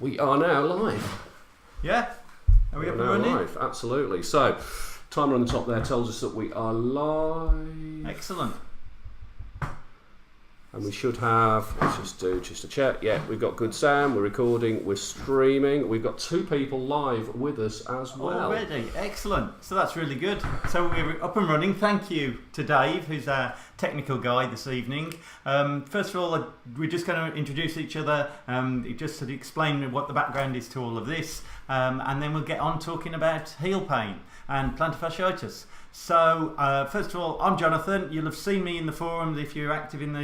We are now live. Yeah? Are we up and now running? live, absolutely. So, timer on the top there tells us that we are live. Excellent. And we should have, let's just do just a check. Yeah, we've got good sound, we're recording, we're streaming. We've got 2 people live with us as well. Already, excellent. So that's really good. So we're up and running. Thank you to Dave, who's our technical guy this evening. First of all, we're just going to introduce each other, just to explain what the background is to all of this, and then we'll get on talking about heel pain and plantar fasciitis. So, first of all, I'm Jonathan. You'll have seen me in the forum if you're active in the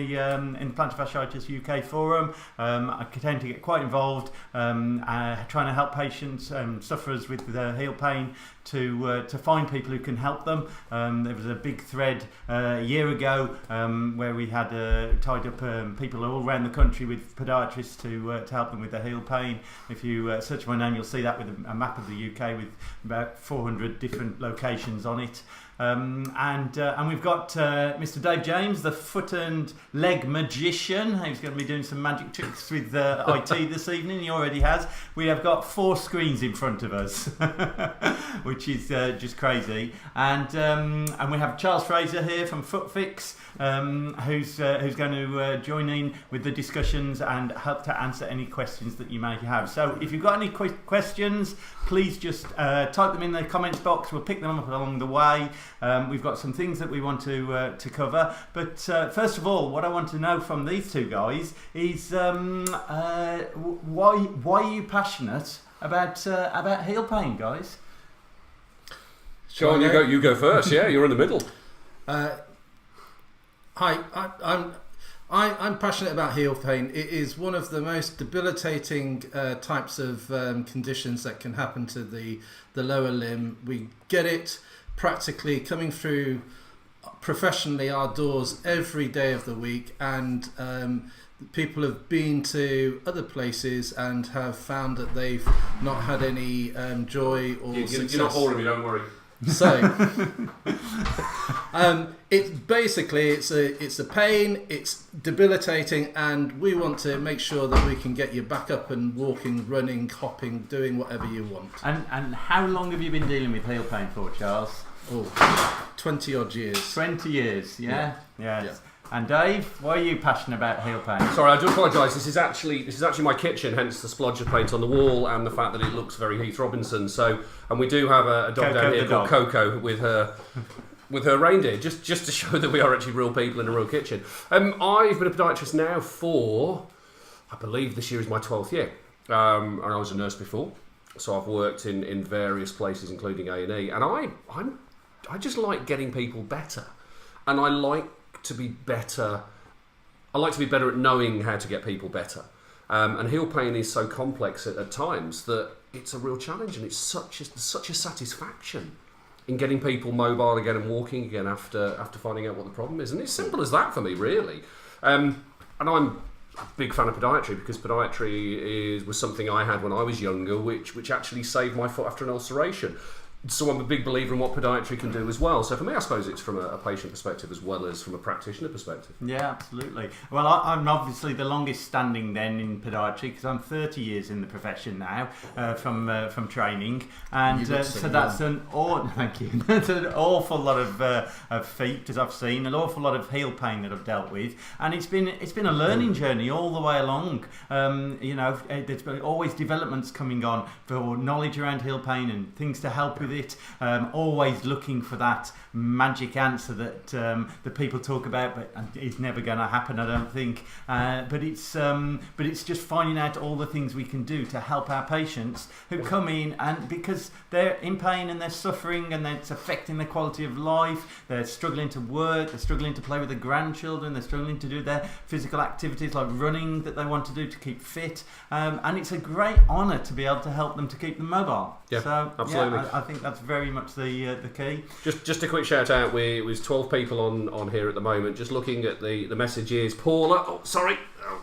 Plantar Fasciitis UK forum. I tend to get quite involved trying to help patients, sufferers with heel pain, to find people who can help them. There was a big thread a year ago where we had tied up people all around the country with podiatrists to help them with their heel pain. If you search my name, you'll see that with a map of the UK with about 400 different locations on it. And we've got Mr. Dave James, the foot and leg magician, who's going to be doing some magic tricks with IT this evening. He already has. We have got 4 screens in front of us, which is just crazy. And we have Charles Fraser here from FootFix, who's going to join in with the discussions and help to answer any questions that you may have. So if you've got any questions, please just type them in the comments box. We'll pick them up along the way. We've got some things that we want to cover, but first of all, what I want to know from these 2 guys is why are you passionate about heel pain, guys? Sean, you go first. Yeah, you're in the middle. Hi, I'm passionate about heel pain. It is one of the most debilitating types of conditions that can happen to the lower limb. We get it practically coming through professionally our doors every day of the week, and people have been to other places and have found that they've not had any joy or success. You're not bored of me, don't worry. So, it's a pain, it's debilitating, and we want to make sure that we can get you back up and walking, running, hopping, doing whatever you want. And how long have you been dealing with heel pain for, Charles? 20 odd years. 20 years, yeah? Yeah. And Dave, why are you passionate about heel pain? Sorry, I do apologise. This is actually my kitchen, hence the splodge of paint on the wall and the fact that it looks very Heath Robinson. So, and we do have a dog down here called Coco with her reindeer, just to show that we are actually real people in a real kitchen. I've been a podiatrist now for, I believe this year is my 12th year, and I was a nurse before, so I've worked in various places, including A&E, and I just like getting people better, and I like to be better. I like to be better at knowing how to get people better. And heel pain is so complex at times that it's a real challenge, and it's such a satisfaction in getting people mobile again and walking again after finding out what the problem is. And it's simple as that for me, really. And I'm a big fan of podiatry because podiatry was something I had when I was younger, which actually saved my foot after an ulceration. So I'm a big believer in what podiatry can do as well. So for me, I suppose it's from a patient perspective as well as from a practitioner perspective. Yeah, absolutely. Well, I'm obviously the longest standing then in podiatry because I'm 30 years in the profession now from training, and so that's thank you. That's an awful lot of feet, as I've seen, an awful lot of heel pain that I've dealt with, and it's been a learning journey all the way along. There's been always developments coming on for knowledge around heel pain and things to help with it. Always looking for that magic answer that the people talk about, but it's never going to happen, I don't think. But it's just finding out all the things we can do to help our patients who come in, and because they're in pain and they're suffering and it's affecting their quality of life. They're struggling to work, they're struggling to play with their grandchildren, they're struggling to do their physical activities like running that they want to do to keep fit. And it's a great honour to be able to help them to keep them mobile. Yeah, so absolutely. I think that's very much the key. Just a quick shout out. There's 12 people on here at the moment. Just looking at the messages. Paula,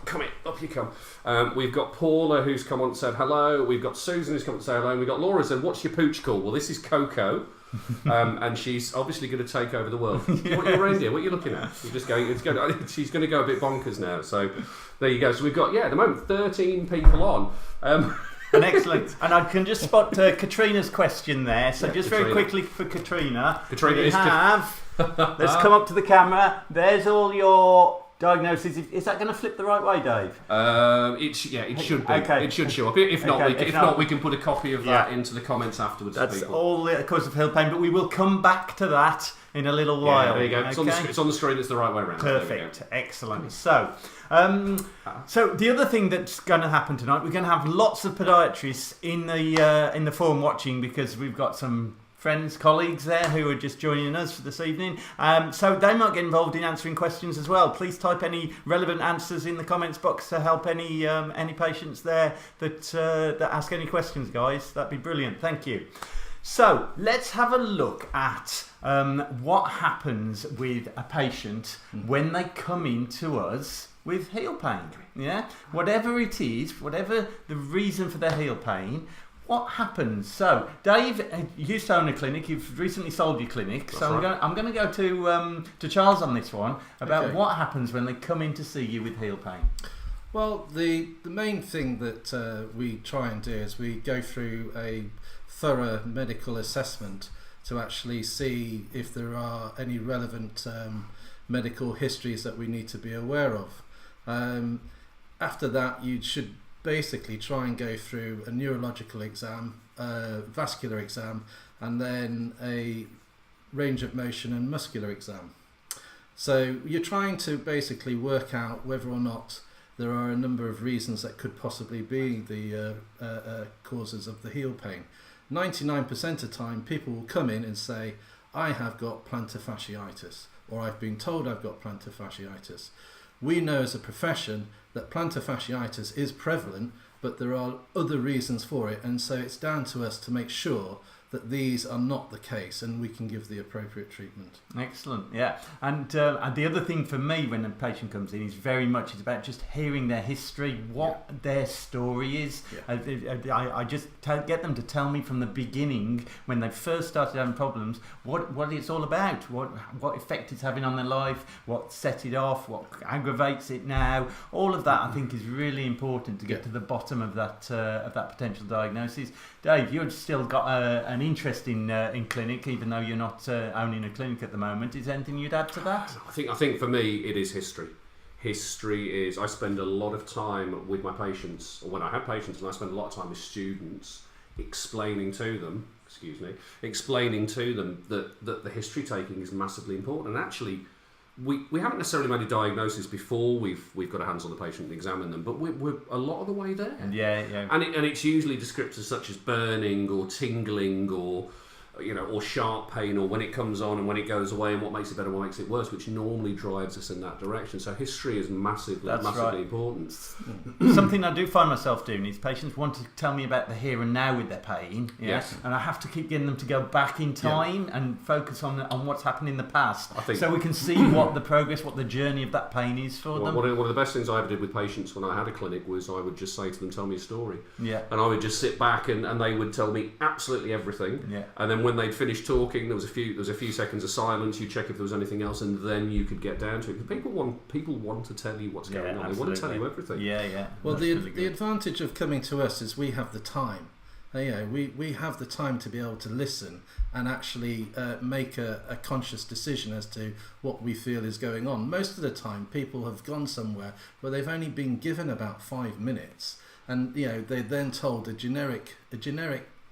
come in, up you come. We've got Paula who's come on and said hello. We've got Susan who's come on and said hello. And we've got Laura who said, what's your pooch called? Well, this is Coco. and she's obviously going to take over the world. What are your reindeer? What are you looking at? You're just going. She's going to go a bit bonkers now. So there you go. So we've got at the moment 13 people on. And excellent. And I can just spot Katrina's question there. So just Katrina. very quickly for Katrina. Katrina let's come up to the camera. There's all your diagnosis. Is that going to flip the right way, Dave? It should be. Okay. It should show up. If not, Okay, we can put a copy of that into the comments afterwards. That's for people. all the cause of heel pain, but we will come back to that in a little while. There you go. Okay? It's on the screen. It's the right way around. Perfect. Excellent. So the other thing that's going to happen tonight, we're going to have lots of podiatrists in the forum watching, because we've got some friends, colleagues there who are just joining us for this evening. So they might get involved in answering questions as well. Please type any relevant answers in the comments box to help any patients there that ask any questions, guys. That'd be brilliant. Thank you. So let's have a look at what happens with a patient when they come in to us with heel pain. Yeah, whatever it is, whatever the reason for their heel pain, what happens? So, Dave, you used to own a clinic. You've recently sold your clinic. That's so right. I'm going to go to Charles on this one about what happens when they come in to see you with heel pain. Well, the main thing that we try and do is we go through a thorough medical assessment to actually see if there are any relevant medical histories that we need to be aware of. After that, you should basically try and go through a neurological exam, vascular exam, and then a range of motion and muscular exam. So you're trying to basically work out whether or not there are a number of reasons that could possibly be the causes of the heel pain. 99% of the time, people will come in and say, I have got plantar fasciitis, or I've been told I've got plantar fasciitis. We know as a profession that plantar fasciitis is prevalent, but there are other reasons for it, and so it's down to us to make sure that these are not the case and we can give the appropriate treatment. Excellent, yeah. And the other thing for me when a patient comes in is very much it's about just hearing their history, what their story is. Yeah. I just get them to tell me from the beginning, when they first started having problems, what it's all about, what effect it's having on their life, what set it off, what aggravates it now. All of that I think is really important to get to the bottom of that potential diagnosis. Dave, you've still got an interest in clinic, even though you're not owning a clinic at the moment. Is there anything you'd add to that? I think for me it is history. History is, I spend a lot of time with my patients, or when I have patients, and I spend a lot of time with students explaining to them that the history taking is massively important. And actually, we haven't necessarily made a diagnosis before we've got our hands on the patient and examine them, but we're a lot of the way there. Yeah. And it's usually descriptors such as burning or tingling or sharp pain, or when it comes on and when it goes away, and what makes it better, what makes it worse, which normally drives us in that direction. So history is massively important. Something I do find myself doing is patients want to tell me about the here and now with their pain, yes, and I have to keep getting them to go back in time and focus on what's happened in the past, so we can see what the progress, what the journey of that pain is for them. One of the best things I ever did with patients when I had a clinic was I would just say to them, tell me a story. Yeah. And I would just sit back and they would tell me absolutely everything. Yeah. And then when they'd finished talking, there was a few seconds of silence. You check if there was anything else, and then you could get down to it. People want to tell you what's going on. Absolutely. They want to tell you everything. Yeah. Well, the advantage of coming to us is we have the time. We have the time to be able to listen and actually make a conscious decision as to what we feel is going on. Most of the time, people have gone somewhere where they've only been given about 5 minutes, and they're then told a generic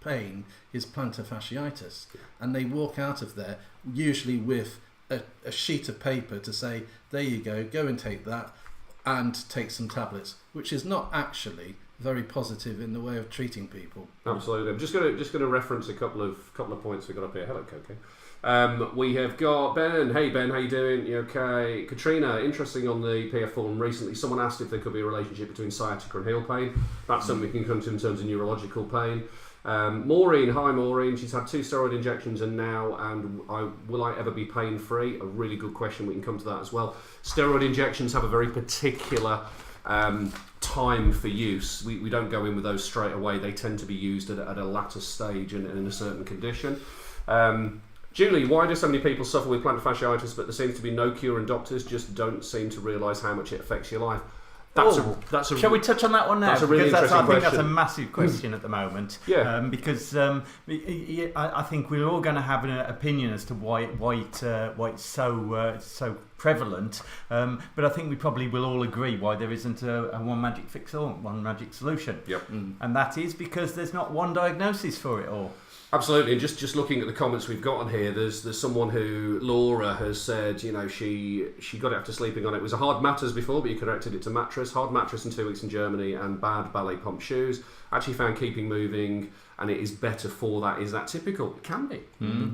pain is plantar fasciitis, and they walk out of there usually with a sheet of paper to say, there you go and take that and take some tablets, which is not actually very positive in the way of treating people. Absolutely. I'm just going to reference a couple of points we got up here. Hello, Coco. We have got Ben. Hey Ben, how you doing? You okay? Katrina, interesting on the PF forum recently, someone asked if there could be a relationship between sciatica and heel pain. That's something we can come to in terms of neurological pain. Maureen, hi Maureen, she's had 2 steroid injections and will I ever be pain free? A really good question, we can come to that as well. Steroid injections have a very particular time for use. We don't go in with those straight away. They tend to be used at a latter stage and in a certain condition. Julie, why do so many people suffer with plantar fasciitis, but there seems to be no cure, and doctors just don't seem to realise how much it affects your life? Shall we touch on that one now? That's a really interesting I think question. that's a massive question at the moment. Yeah. Because I think we're all going to have an opinion as to why it's so prevalent. But I think we probably will all agree why there isn't a one magic fix all, one magic solution. Yep. And that is because there's not one diagnosis for it all. Absolutely, and just looking at the comments we've got on here, there's someone who, Laura, has said, she got it after sleeping on it. It was a hard mattress before, but you corrected it to mattress. Hard mattress in 2 weeks in Germany, and bad ballet pump shoes. Actually found keeping moving, and it is better for that. Is that typical? It can be.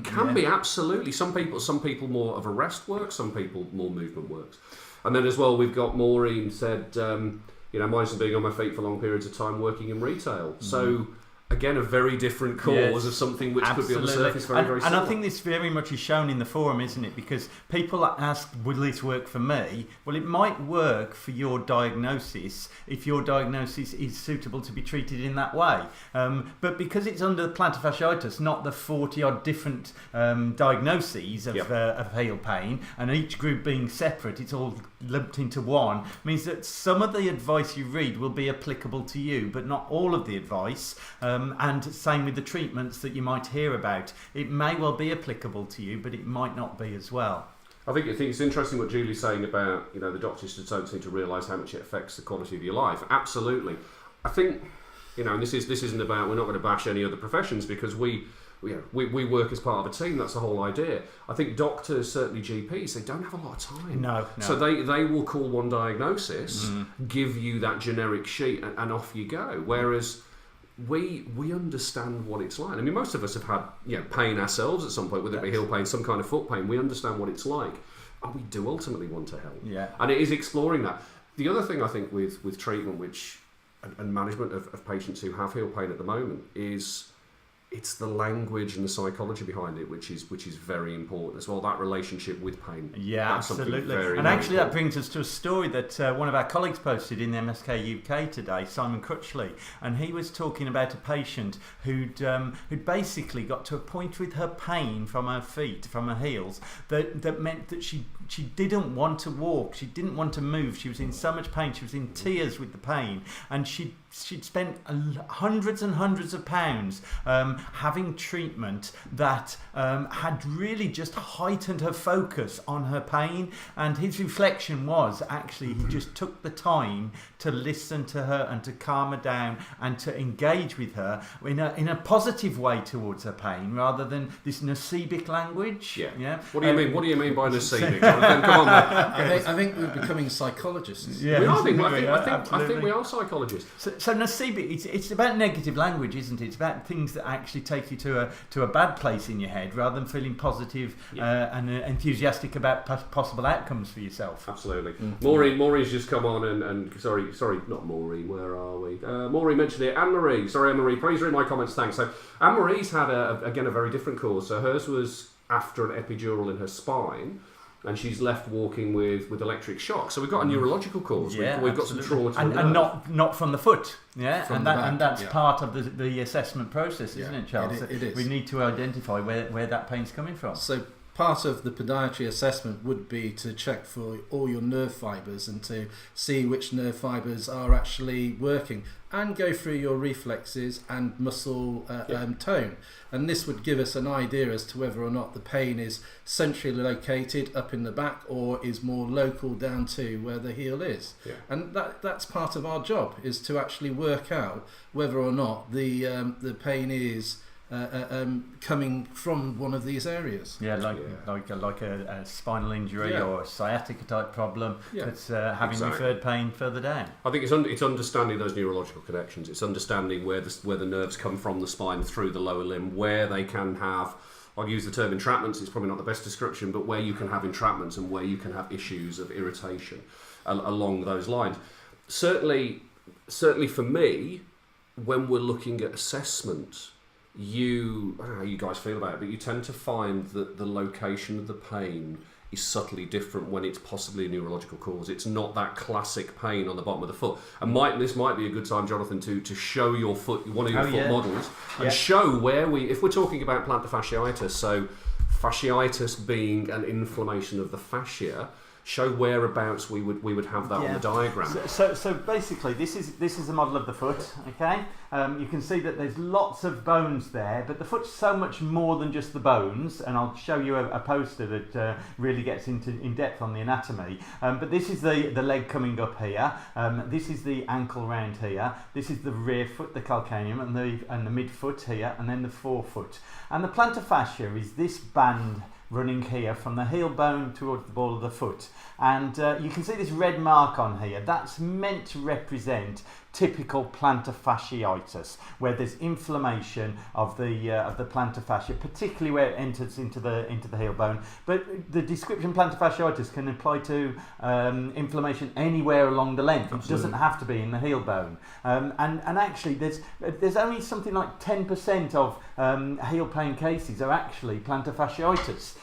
Can be, absolutely. Some people more of a rest works, some people more movement works. And then as well, we've got Maureen said, mine's been being on my feet for long periods of time working in retail. So again, a very different cause of something which could be on the surface very similar. And I think this very much is shown in the forum, isn't it? Because people ask, will this work for me? Well, it might work for your diagnosis if your diagnosis is suitable to be treated in that way. But because it's under plantar fasciitis, not the 40-odd different diagnoses of heel pain, and each group being separate, it's all lumped into one, means that some of the advice you read will be applicable to you, but not all of the advice. And same with the treatments that you might hear about. It may well be applicable to you, but it might not be as well. I think it's interesting what Julie's saying about, the doctors just don't seem to realise how much it affects the quality of your life. Absolutely. I think, and this isn't about, we're not going to bash any other professions, because we work as part of a team. That's the whole idea. I think doctors, certainly GPs, they don't have a lot of time. No. So they will call one diagnosis, give you that generic sheet, and off you go. Whereas we understand what it's like. I mean, most of us have had pain ourselves at some point, whether it be heel pain, some kind of foot pain. We understand what it's like, and we do ultimately want to help. Yeah. And it is exploring that. The other thing I think with treatment, and management of patients who have heel pain at the moment, is it's the language and the psychology behind it, which is very important as well. That relationship with pain. Yeah, that's absolutely. Very, and very actually, important. that brings us to a story that one of our colleagues posted in the MSK UK today, Simon Crutchley, and he was talking about a patient who'd basically got to a point with her pain from her feet, from her heels, that meant that she didn't want to walk, she didn't want to move, she was in so much pain, she was in tears with the pain, and she'd spent hundreds and hundreds of pounds having treatment that had really just heightened her focus on her pain. And his reflection was, actually, he just took the time to listen to her and to calm her down and to engage with her in a positive way towards her pain, rather than this nocibic language. Yeah. What do you mean? What do you mean by nocibic? Come on, I think we're becoming psychologists. Yeah, I think we are psychologists. So nocibic, it's about negative language, isn't it? It's about things that actually take you to a bad place in your head, rather than feeling positive and enthusiastic about possible outcomes for yourself. Absolutely. Maureen's just come on and sorry, not Maureen. Where are we? Maureen mentioned it. Anne-Marie. Sorry, Anne-Marie. Please read my comments. Thanks. So Anne-Marie's had a very different cause. So hers was after an epidural in her spine, and she's left walking with electric shock. So we've got a neurological cause. We've got some trauma to and not from the foot. From and that's part of the assessment process, isn't it, Charles? It is. We need to identify where that pain's coming from. So part of the podiatry assessment would be to check for all your nerve fibres and to see which nerve fibres are actually working, and go through your reflexes and muscle tone. And this would give us an idea as to whether or not the pain is centrally located up in the back, or is more local down to where the heel is. Yeah. And that's part of our job, is to actually work out whether or not the pain is coming from one of these areas. Like a spinal injury or a sciatica type problem that's having referred pain further down. I think it's understanding those neurological connections. It's understanding where the nerves come from the spine through the lower limb, where they can have, I'll use the term entrapments, it's probably not the best description, but where you can have entrapments and where you can have issues of irritation along those lines. Certainly for me, when we're looking at assessment, I don't know how you guys feel about it, but you tend to find that the location of the pain is subtly different when it's possibly a neurological cause. It's not that classic pain on the bottom of the foot. And this might be a good time, Jonathan, to show your foot, one of your foot models, and show where if we're talking about plantar fasciitis, so fasciitis being an inflammation of the fascia, show whereabouts we would have that on the diagram. So basically, this is a model of the foot. Okay, you can see that there's lots of bones there, but the foot's so much more than just the bones. And I'll show you a poster that really gets in depth on the anatomy. But this is the leg coming up here. This is the ankle round here. This is the rear foot, the calcaneum, and the midfoot here, and then the forefoot. And the plantar fascia is this band running here from the heel bone towards the ball of the foot, and you can see this red mark on here. That's meant to represent typical plantar fasciitis, where there's inflammation of the plantar fascia, particularly where it enters into the heel bone. But the description plantar fasciitis can apply to inflammation anywhere along the length. Absolutely. It doesn't have to be in the heel bone. And actually, there's only something like 10% of heel pain cases are actually plantar fasciitis.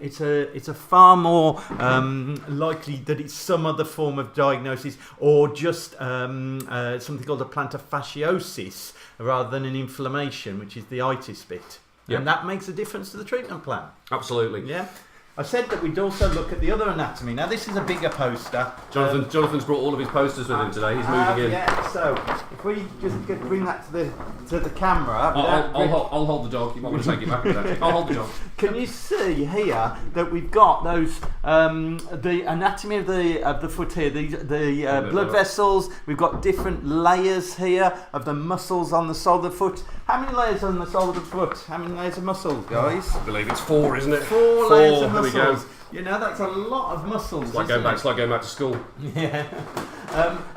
It's a far more likely that it's some other form of diagnosis, or just something called a plantar fasciosis, rather than an inflammation, which is the itis bit. Yep. And that makes a difference to the treatment plan. Absolutely. Yeah. I said that we'd also look at the other anatomy. Now, this is a bigger poster. Jonathan's brought all of his posters with him today. He's moving in. Yeah, so if we just bring that to the camera. I'll hold the dog. You might want to take it back. I'll hold the dog. Can you see here that we've got those the anatomy of the foot here, the blood vessels. We've got different layers here of the muscles on the sole of the foot. How many layers on the sole of the foot? How many layers of muscles, guys? I believe it's 4, isn't it? 4 layers of muscles. There we go. You know, that's a lot of muscles. It's like going back to school. Yeah.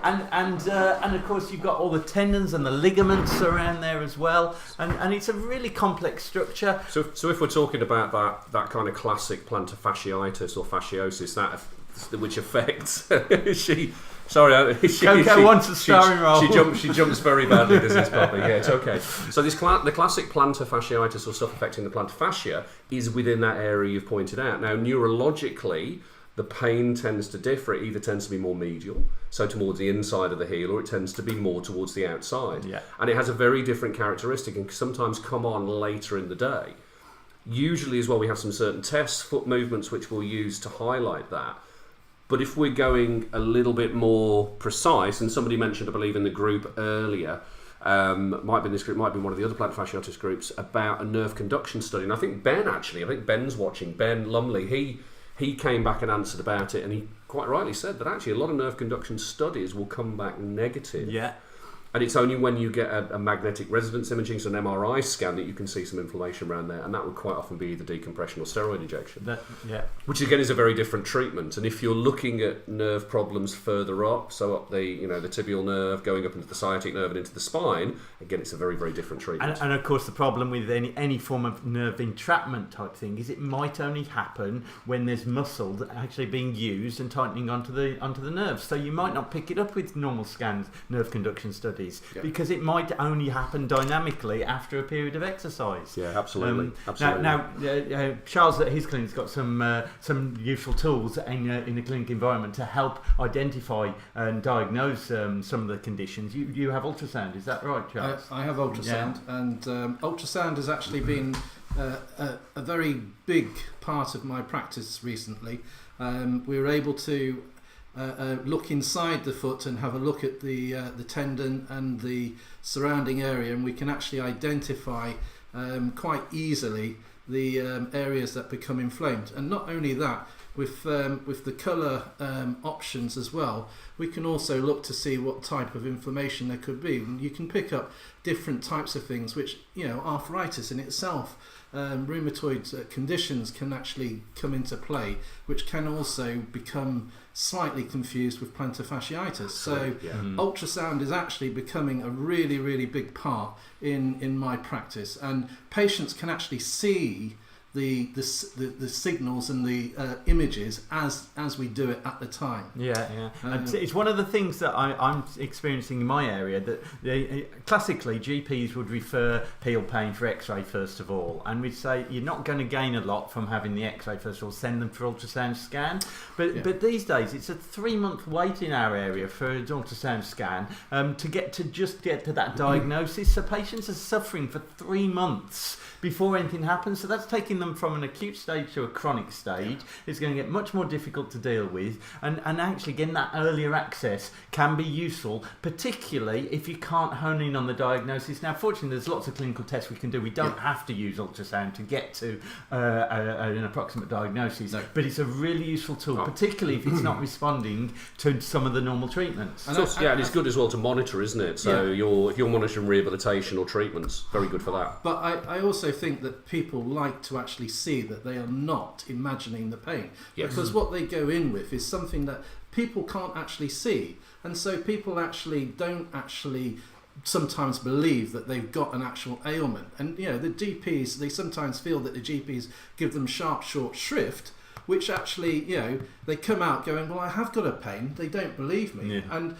And of course you've got all the tendons and the ligaments around there as well, and it's a really complex structure. So if we're talking about that kind of classic plantar fasciitis or fasciosis, that which affects Coco wants a starring role. She jumps very badly, does this puppy? Yeah, it's okay. So the classic plantar fasciitis, or stuff affecting the plantar fascia, is within that area you've pointed out. Now, neurologically, the pain tends to differ. It either tends to be more medial, so towards the inside of the heel, or it tends to be more towards the outside. Yeah. And it has a very different characteristic, and can sometimes come on later in the day. Usually as well, we have some certain tests, foot movements, which we'll use to highlight that. But if we're going a little bit more precise, and somebody mentioned, I believe, in the group earlier, might be in this group, might be one of the other plantar fasciitis groups, about a nerve conduction study. And I think Ben's watching, Ben Lumley, he came back and answered about it, and he quite rightly said that actually a lot of nerve conduction studies will come back negative. Yeah. And it's only when you get a magnetic resonance imaging, so an MRI scan, that you can see some inflammation around there, and that would quite often be either decompression or steroid injection. Which again is a very different treatment. And if you're looking at nerve problems further up, so up the tibial nerve, going up into the sciatic nerve and into the spine, again it's a very, very different treatment. And of course the problem with any form of nerve entrapment type thing is it might only happen when there's muscle actually being used and tightening onto the nerves. So you might not pick it up with normal scans, nerve conduction studies. Because it might only happen dynamically after a period of exercise. Yeah, absolutely. Now, Charles at his clinic's got some useful tools in a clinic environment to help identify and diagnose some of the conditions. You have ultrasound, is that right, Charles? I have ultrasound, and ultrasound has actually been a very big part of my practice recently. We were able to look inside the foot and have a look at the tendon and the surrounding area, and we can actually identify quite easily the areas that become inflamed. And not only that, with the colour options as well, we can also look to see what type of inflammation there could be. And you can pick up different types of things, which, arthritis in itself, rheumatoid conditions can actually come into play, which can also become slightly confused with plantar fasciitis. So ultrasound is actually becoming a really, really big part in my practice, and patients can actually see the signals and the images as we do it at the time. And it's one of the things that I'm experiencing in my area, that classically GPs would refer heel pain for X-ray first of all, and we'd say you're not going to gain a lot from having the X-ray first of all, send them for ultrasound scan. But these days it's a 3-month wait in our area for an ultrasound scan to get to that diagnosis. So patients are suffering for 3 months before anything happens. So that's taking them from an acute stage to a chronic stage. It's going to get much more difficult to deal with, and actually getting that earlier access can be useful, particularly if you can't hone in on the diagnosis. Now fortunately there's lots of clinical tests we can do. We don't have to use ultrasound to get to an approximate diagnosis, but it's a really useful tool, particularly if it's not responding to some of the normal treatments. And it's good as well to monitor, isn't it? So if you're monitoring rehabilitation or treatments, very good for that. But I also think that people like to actually see that they are not imagining the pain, because what they go in with is something that people can't actually see, and so people actually don't sometimes believe that they've got an actual ailment. And the GPs, they sometimes feel that the GPs give them sharp short shrift, which actually they come out going, well, I have got a pain. They don't believe me. And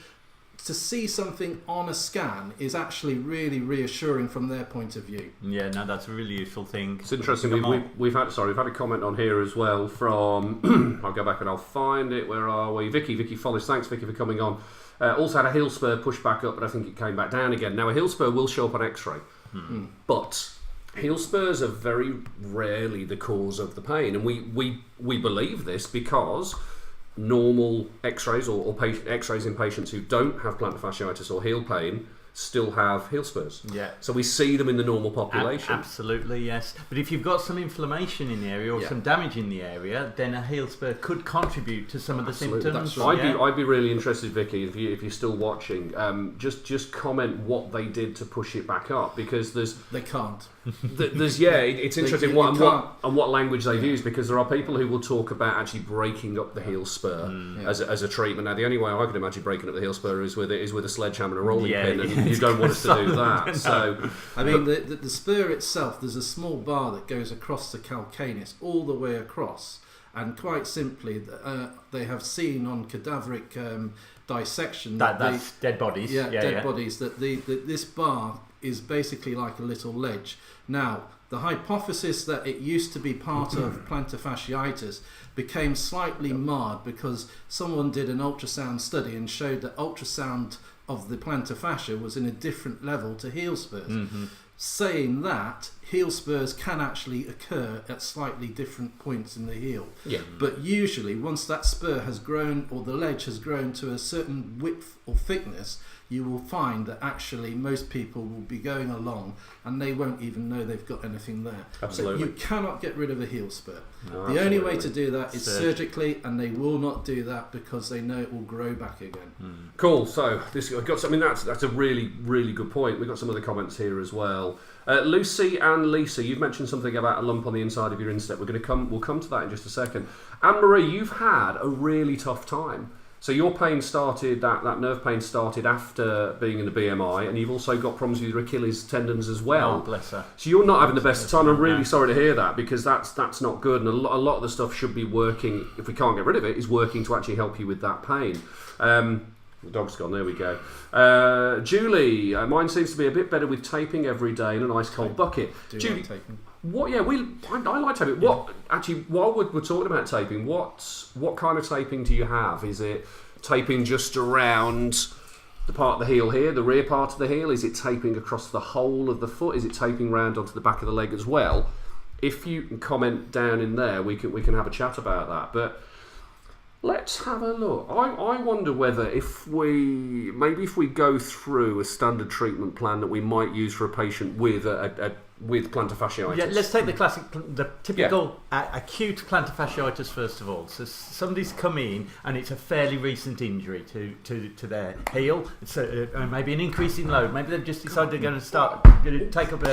to see something on a scan is actually really reassuring from their point of view. That's a really useful thing. It's interesting. We've had a comment on here as well from I'll go back and I'll find it. Where are we? Vicky Follis. Thanks, Vicky, for coming on. Also had a heel spur pushed back up, but I think it came back down again. Now a heel spur will show up on X-ray, but heel spurs are very rarely the cause of the pain, and we believe this because normal X-rays or X-rays in patients who don't have plantar fasciitis or heel pain still have heel spurs. So we see them in the normal population. Absolutely, yes. But if you've got some inflammation in the area or some damage in the area, then a heel spur could contribute to some of the symptoms. I'd be really interested, Vicky, if you're still watching, just comment what they did to push it back up, because they can't. It's interesting what language they've used, because there are people who will talk about actually breaking up the heel spur as a treatment. Now the only way I can imagine breaking up the heel spur is with a sledgehammer and a rolling pin, and you don't want us to do that. So I mean, the spur itself, there's a small bar that goes across the calcaneus all the way across, and quite simply they have seen on cadaveric dissection that's dead bodies bodies that this bar is basically like a little ledge. Now, the hypothesis that it used to be part of plantar fasciitis became slightly marred because someone did an ultrasound study and showed that ultrasound of the plantar fascia was in a different level to heel spurs. Saying that, heel spurs can actually occur at slightly different points in the heel. But usually, once that spur has grown or the ledge has grown to a certain width or thickness, you will find that actually most people will be going along and they won't even know they've got anything there. Absolutely. So you cannot get rid of a heel spur. The only way to do that is surgically, and they will not do that because they know it will grow back again. Cool. So that's a really, really good point. We've got some other comments here as well. Lucy and Lisa, you've mentioned something about a lump on the inside of your instep. We'll come to that in just a second. Anne-Marie, you've had a really tough time. So your pain started, that nerve pain started after being in the BMI, and you've also got problems with your Achilles tendons as well. Oh, bless her. So you're not having the best time. I'm really sorry to hear that, because that's not good, and a lot of the stuff should be working, if we can't get rid of it, is working to actually help you with that pain. The dog's gone, there we go. Julie, mine seems to be a bit better with taping every day in a nice cold bucket. Julie, I like taping. While we're talking about taping, what kind of taping do you have? Is it taping just around the part of the heel here, the rear part of the heel? Is it taping across the whole of the foot? Is it taping round onto the back of the leg as well? If you can comment down in there, we can have a chat about that. But let's have a look. I wonder whether if we go through a standard treatment plan that we might use for a patient with with plantar fasciitis. Yeah, let's take the typical acute plantar fasciitis first of all. So somebody's come in and it's a fairly recent injury to their heel. So maybe an increase in load. Maybe they've just decided they're going to take up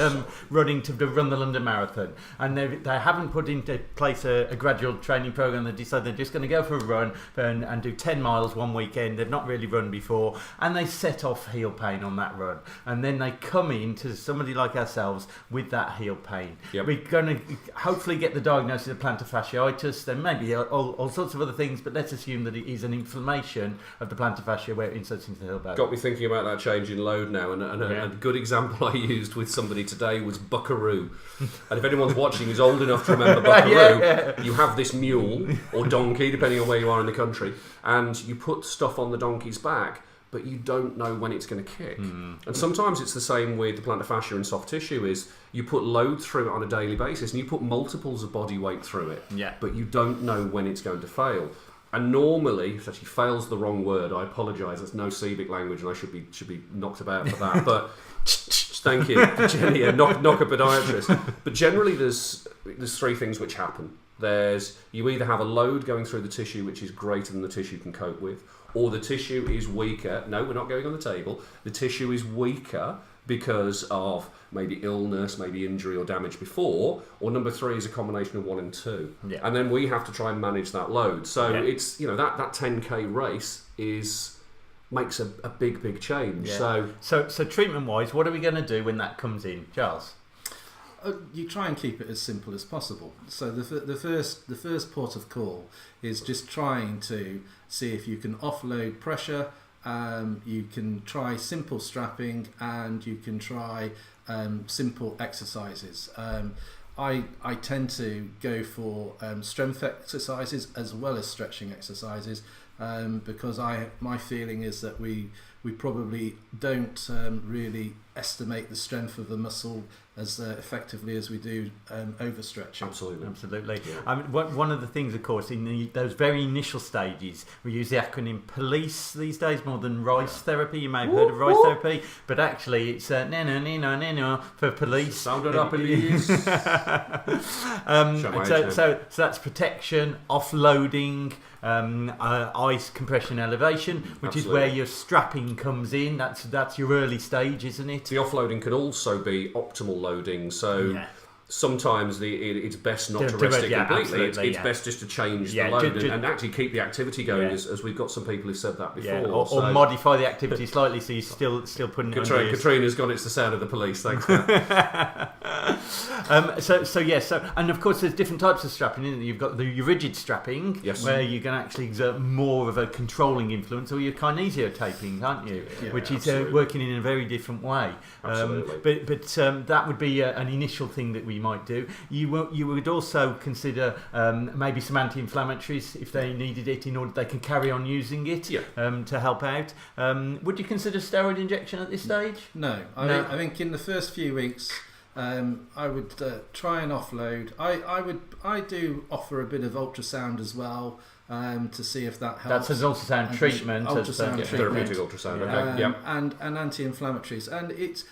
running to run the London Marathon, and they haven't put into place a gradual training program. They decide they're just going to go for a run and do 10 miles one weekend. They've not really run before, and they set off heel pain on that run, and then they come in to somebody like ourselves with that heel pain. Yep. We're going to hopefully get the diagnosis of plantar fasciitis. There may be all sorts of other things, but let's assume that it is an inflammation of the plantar fascia where it inserts into the heel bone. Got me thinking about that change in load now, and a good example I used with somebody today was buckaroo. And if anyone's watching who's old enough to remember buckaroo, you have this mule or donkey, depending on where you are in the country, and you put stuff on the donkey's back, but you don't know when it's going to kick. And sometimes it's the same with the plantar fascia and soft tissue, is you put load through it on a daily basis and you put multiples of body weight through it, but you don't know when it's going to fail. And normally, if actually fail's the wrong word, I apologise, that's no Civic language and I should be knocked about for that, but thank you, Jenny, knock a podiatrist. But generally there's three things which happen. You either have a load going through the tissue which is greater than the tissue can cope with, or the tissue is weaker. No, we're not going on the table. The tissue is weaker because of maybe illness, maybe injury or damage before, or number three is a combination of 1 and 2. And then we have to try and manage that load. So it's, that 10k race makes a big change. So treatment wise, what are we going to do when that comes in, Charles? You try and keep it as simple as possible. So the first port of call is just trying to see if you can offload pressure. You can try simple strapping, and you can try simple exercises. I tend to go for strength exercises as well as stretching exercises, because my feeling is that we probably don't really estimate the strength of the muscle as effectively as we do overstretching. Absolutely. Yeah. I mean, one of the things, of course, in those very initial stages, we use the acronym POLICE these days more than RICE therapy. You may have heard of RICE therapy, but actually it's no for police. Sounded up, please. So that's protection, offloading, ice compression elevation, which is where your strapping comes in. That's your early stage, isn't it? The offloading can also be optimal loading. So sometimes it's best not to rest it completely. It's best just to change the load and actually keep the activity going, as we've got some people who've said that before. Or modify the activity slightly so you're still putting it on. Katrina's gone, it's the sound of the police, thanks. And of course there's different types of strapping, isn't there? You've got your rigid strapping, where you can actually exert more of a controlling influence, or your kinesio taping, can't you? Which is working in a very different way. But that would be an initial thing that we might do. You would also consider maybe some anti-inflammatories if they needed it, in order they can carry on using it to help out. Would you consider steroid injection at this stage? No. I think in the first few weeks I would try and offload. I do offer a bit of ultrasound as well, to see if that helps. That's an ultrasound treatment. Therapeutic ultrasound. And anti-inflammatories, and it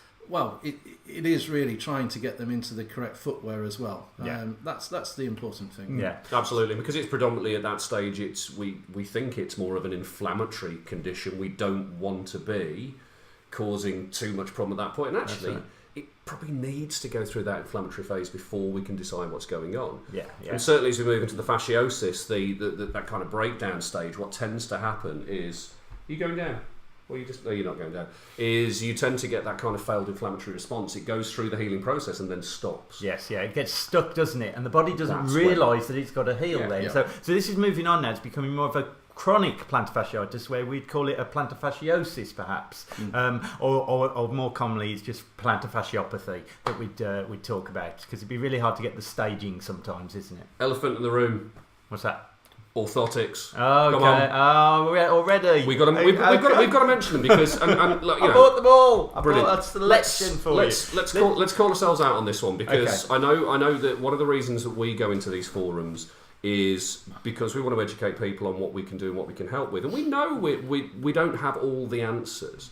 is really trying to get them into the correct footwear as well. That's the important thing. Yeah, absolutely, because it's predominantly at that stage. We think it's more of an inflammatory condition. We don't want to be causing too much problem at that point, and actually it probably needs to go through that inflammatory phase before we can decide what's going on. And certainly as we move into the fasciosis, that kind of breakdown stage, what tends to happen is you going down. Well, you're not going down. Is you tend to get that kind of failed inflammatory response. It goes through the healing process and then stops. It gets stuck, doesn't it? And the body doesn't realise that it's got to heal then. So this is moving on now. It's becoming more of a chronic plantar fasciitis, where we'd call it a plantar fasciosis, perhaps, or more commonly, it's just plantar fasciopathy that we'd talk about, because it'd be really hard to get the staging sometimes, isn't it? Elephant in the room. What's that? Orthotics. Oh, okay. Come on. Oh, we're already. We've got to mention them, because I bought them all. I brought a selection for you. Let's call ourselves out on this one, because I know that one of the reasons that we go into these forums is because we want to educate people on what we can do and what we can help with, and we know we don't have all the answers.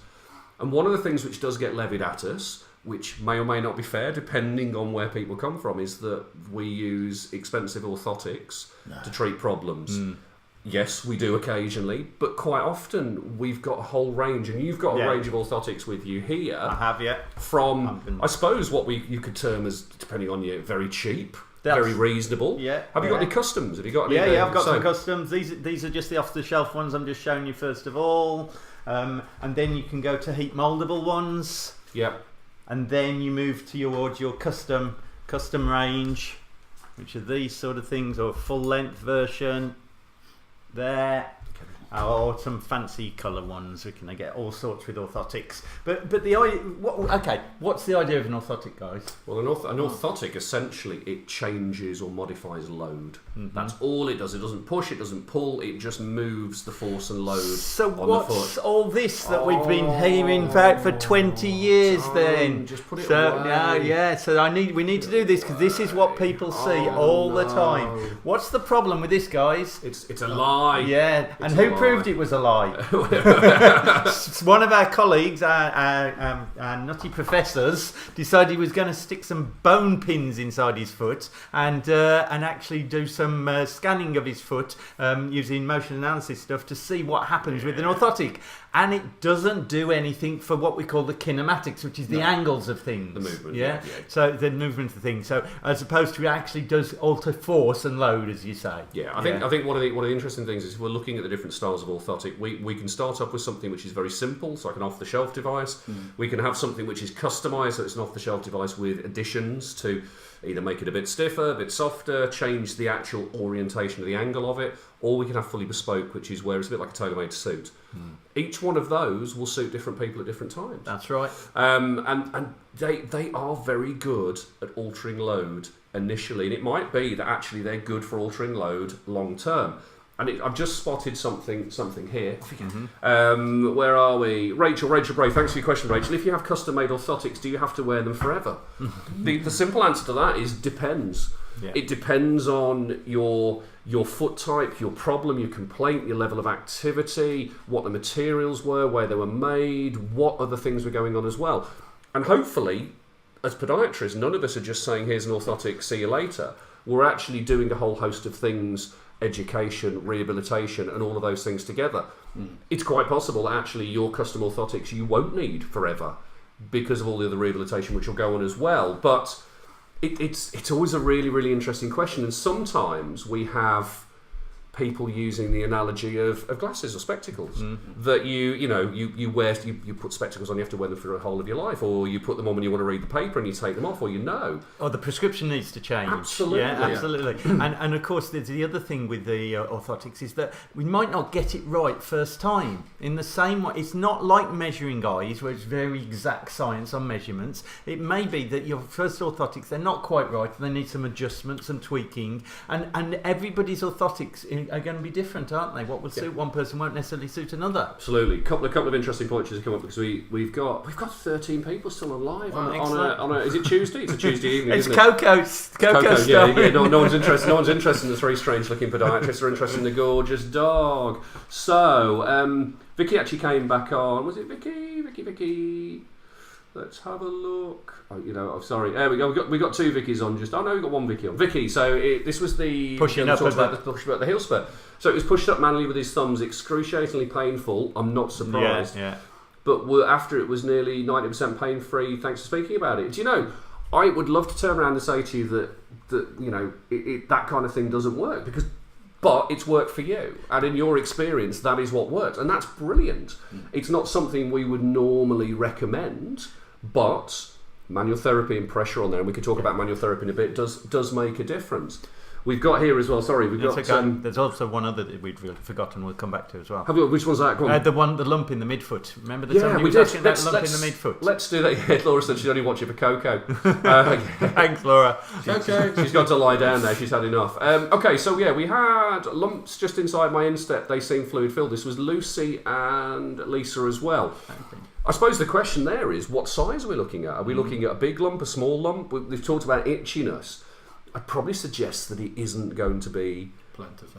And one of the things which does get levied at us, which may or may not be fair depending on where people come from, is that we use expensive orthotics to treat problems. Yes, we do occasionally, but quite often we've got a whole range, and you've got a range of orthotics with you here. I have, From, I suppose, what you could term as, depending on you, very cheap. Very reasonable. Have you got any customs? Have you got any? I've got some customs. These are just the off-the-shelf ones I'm just showing you first of all, and then you can go to heat moldable ones. and then you move towards your custom range, which are these sort of things, or full length version there. Or some fancy colour ones. We can get all sorts with orthotics. But the idea, what's the idea of an orthotic, guys? Well, an orthotic, essentially, it changes or modifies load. That's all it does. It doesn't push, it doesn't pull, it just moves the force and load so on the what's foot. all this that we've been hearing about for 20 years then? Just put it away. away. So we need to do this because this is what people see all the time. What's the problem with this, guys? It's a lie. Yeah, and who proved it was a lie? One of our colleagues, our nutty professors, decided he was going to stick some bone pins inside his foot and actually do some scanning of his foot using motion analysis stuff to see what happens with an orthotic. And it doesn't do anything for what we call the kinematics, which is the angles of things. The movement. Yeah? So the movement of things. So as opposed to it actually does alter force and load, as you say. Yeah, I think one of the interesting things is if we're looking at the different styles of orthotic, we can start off with something which is very simple, so like an off-the-shelf device. We can have something which is customised, so it's an off-the-shelf device with additions to either make it a bit stiffer, a bit softer, change the actual orientation of the angle of it, or we can have fully bespoke, which is where it's a bit like a tailor-made suit. Each one of those will suit different people at different times. That's right. And they are very good at altering load initially, and it might be that actually they're good for altering load long term. And I've just spotted something here. Where are we? Rachel Bray, thanks for your question, Rachel. If you have custom-made orthotics, do you have to wear them forever? The simple answer to that is depends. Yeah. It depends on your foot type, your problem, your complaint, your level of activity, what the materials were, where they were made, what other things were going on as well. And hopefully, as podiatrists, none of us are just saying, here's an orthotic, see you later. We're actually doing a whole host of things, education, rehabilitation, and all of those things together. It's quite possible that actually your custom orthotics you won't need forever because of all the other rehabilitation which will go on as well. But it's always a really, really interesting question, and sometimes we have people using the analogy of glasses or spectacles that you wear, you put spectacles on, you have to wear them for the whole of your life, or you put them on when you want to read the paper and you take them off, or the prescription needs to change. Absolutely. Yeah, absolutely. And of course there's the other thing with the orthotics is that we might not get it right first time. In the same way, it's not like measuring eyes where it's very exact science on measurements. It may be that your first orthotics, they're not quite right, they need some adjustment, some tweaking, and everybody's orthotics are going to be different, aren't they? What will suit one person won't necessarily suit another. Absolutely. Couple of interesting points to come up because we've got 13 people still alive on a is it Tuesday? It's a Tuesday evening. It's isn't Coco it? stuff. Yeah. No one's interested. No one's interested in the three strange-looking podiatrists. They're interested in the gorgeous dog. So Vicky actually came back on. Was it Vicky? Let's have a look. I'm sorry. There we go. We got two Vickies on. We got one Vicky on. Vicky. So this was the pushing up the heel spur. So it was pushed up manually with his thumbs, excruciatingly painful. I'm not surprised. Yeah. But after it was nearly 90% pain free. Thanks for speaking about it. Do you know? I would love to turn around and say to you that that kind of thing doesn't work but it's worked for you, and in your experience, that is what works, and that's brilliant. It's not something we would normally recommend, but manual therapy and pressure on there, and we can talk about manual therapy in a bit, does make a difference. We've got here as well. Sorry, there's also one other that we'd forgotten. We'll come back to as well. Which one's that? The lump in the midfoot. Remember the time we did that lump in the midfoot? Let's do that. Yeah, Laura said she's only watching for Coco. Thanks, Laura. She's got to lie down there. She's had enough. Okay, so we had lumps just inside my instep. They seem fluid filled. This was Lucy and Lisa as well. I suppose the question there is, what size are we looking at? Are we looking at a big lump, a small lump? We've talked about itchiness. I'd probably suggest that it isn't going to be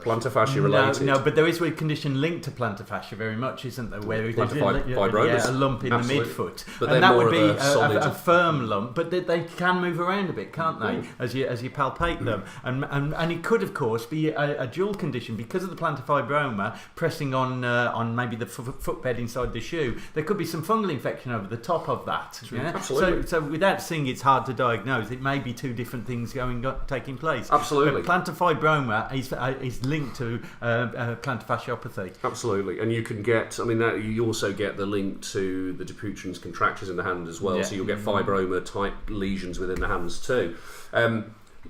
plantar fascia related. No, but there is a condition linked to plantar fascia very much, isn't there? Where fibrosis. A lump in the midfoot, but and that would be a firm lump. But they can move around a bit, can't they? As you palpate them, and it could, of course, be a dual condition because of the plantar fibroma pressing on maybe the footbed inside the shoe. There could be some fungal infection over the top of that. Yeah? Absolutely. So without seeing, it's hard to diagnose. It may be two different things taking place. Absolutely. But plantar fibroma is is linked to plantar fasciopathy. Absolutely, and you can get. I mean, you also get the link to the dupuytren's contractures in the hand as well. So you'll get fibroma type lesions within the hands too.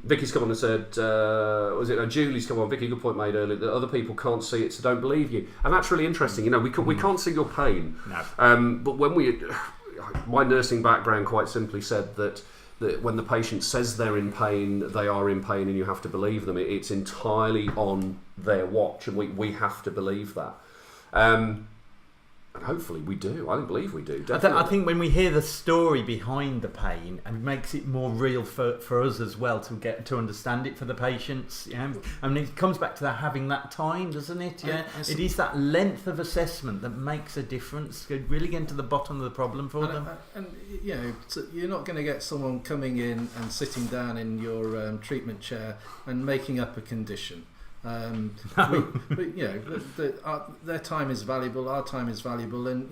Vicky's come on and said, Julie's come on, Vicky, good point made earlier, that other people can't see it, so don't believe you. And that's really interesting. We can't see your pain. No. But my nursing background quite simply said that when the patient says they're in pain, they are in pain, and you have to believe them. It's entirely on their watch, and we have to believe that. And hopefully we do. I believe we do. Definitely. I think when we hear the story behind the pain, it makes it more real for us as well to get to understand it for the patients. Yeah, I mean, it comes back to that having that time, doesn't it? Yeah, it is that length of assessment that makes a difference. Really getting to the bottom of the problem for them. And you're not going to get someone coming in and sitting down in your treatment chair and making up a condition. Their time is valuable, our time is valuable, and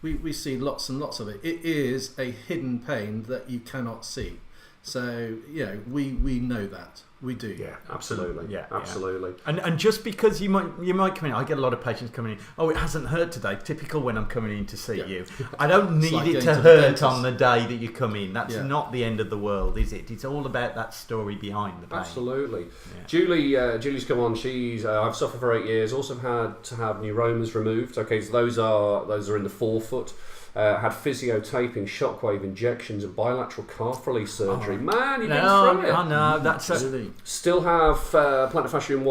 we see lots and lots of it. It is a hidden pain that you cannot see. So we know that. We do. Yeah, absolutely. Yeah, absolutely. Yeah. And just because you might come in, I get a lot of patients coming in. Oh, it hasn't hurt today. Typical when I'm coming in to see you. I don't need it to hurt on the day that you come in. That's not the end of the world, is it? It's all about that story behind the pain. Absolutely. Yeah. Julie's come on. She's I've suffered for 8 years. Also had to have neuromas removed. Okay, so those are in the forefoot. Had physio taping, shockwave injections, and bilateral calf release surgery. Man, you've been through it. Oh no, that's Still have plantar fasciitis in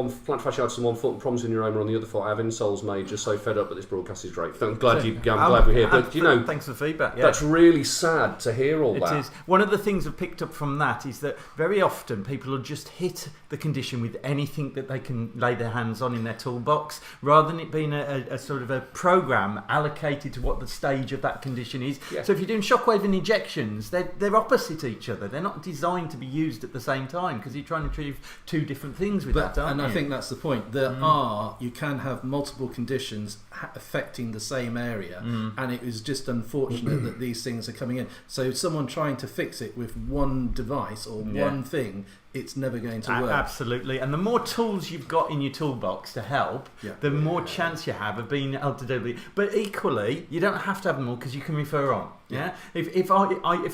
one foot and problems with neuroma on the other foot. I have insoles made. Just so fed up, but this broadcast is great. I'm glad we're here. But thanks for the feedback. Yeah. That's really sad to hear all that. It is. One of the things I've picked up from that is that very often people will just hit the condition with anything that they can lay their hands on in their toolbox, rather than it being a sort of a program allocated to what the stage of that condition is. Yeah. So if you're doing shockwave and injections, they're opposite each other. They're not designed to be used at the same time because you're trying to achieve two different things with that, aren't you? I think that's the point. You can have multiple conditions affecting the same area, and it is just unfortunate that these things are coming in. So someone trying to fix it with one device or one thing, it's never going to work. Absolutely. And the more tools you've got in your toolbox to help, the more chance you have of being able to do it. But equally, you don't have to have them all because you can refer on. Yeah. If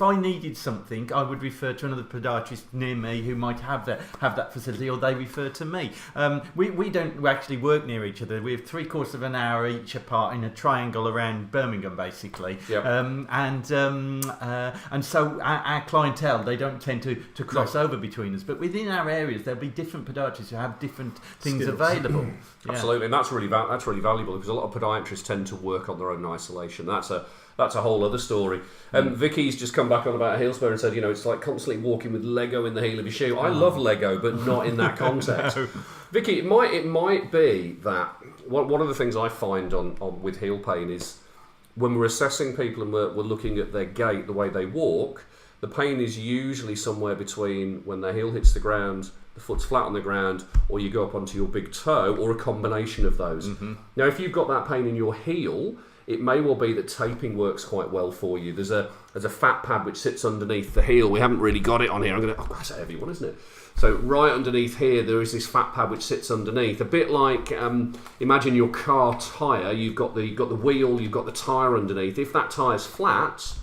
I needed something, I would refer to another podiatrist near me who might have that facility, or they refer to me. We don't actually work near each other. We have 3/4 of an hour each apart in a triangle around Birmingham, basically. Yep. And so our clientele, they don't tend to cross over between us. But within our areas, there'll be different podiatrists who have different things available. Absolutely, and that's really valuable because a lot of podiatrists tend to work on their own in isolation. That's a whole other story. Vicky's just come back on about a heel spur and said, it's like constantly walking with Lego in the heel of your shoe. I love Lego, but not in that context. No. Vicky, it might be that one of the things I find on with heel pain is when we're assessing people and we're looking at their gait, the way they walk, the pain is usually somewhere between when their heel hits the ground, the foot's flat on the ground, or you go up onto your big toe, or a combination of those. Mm-hmm. Now, if you've got that pain in your heel, it may well be that taping works quite well for you. There's a fat pad which sits underneath the heel. We haven't really got it on here. That's a heavy one, isn't it? So right underneath here, there is this fat pad which sits underneath. A bit like, imagine your car tyre. You've got the wheel, you've got the tyre underneath. If that tyre's flat,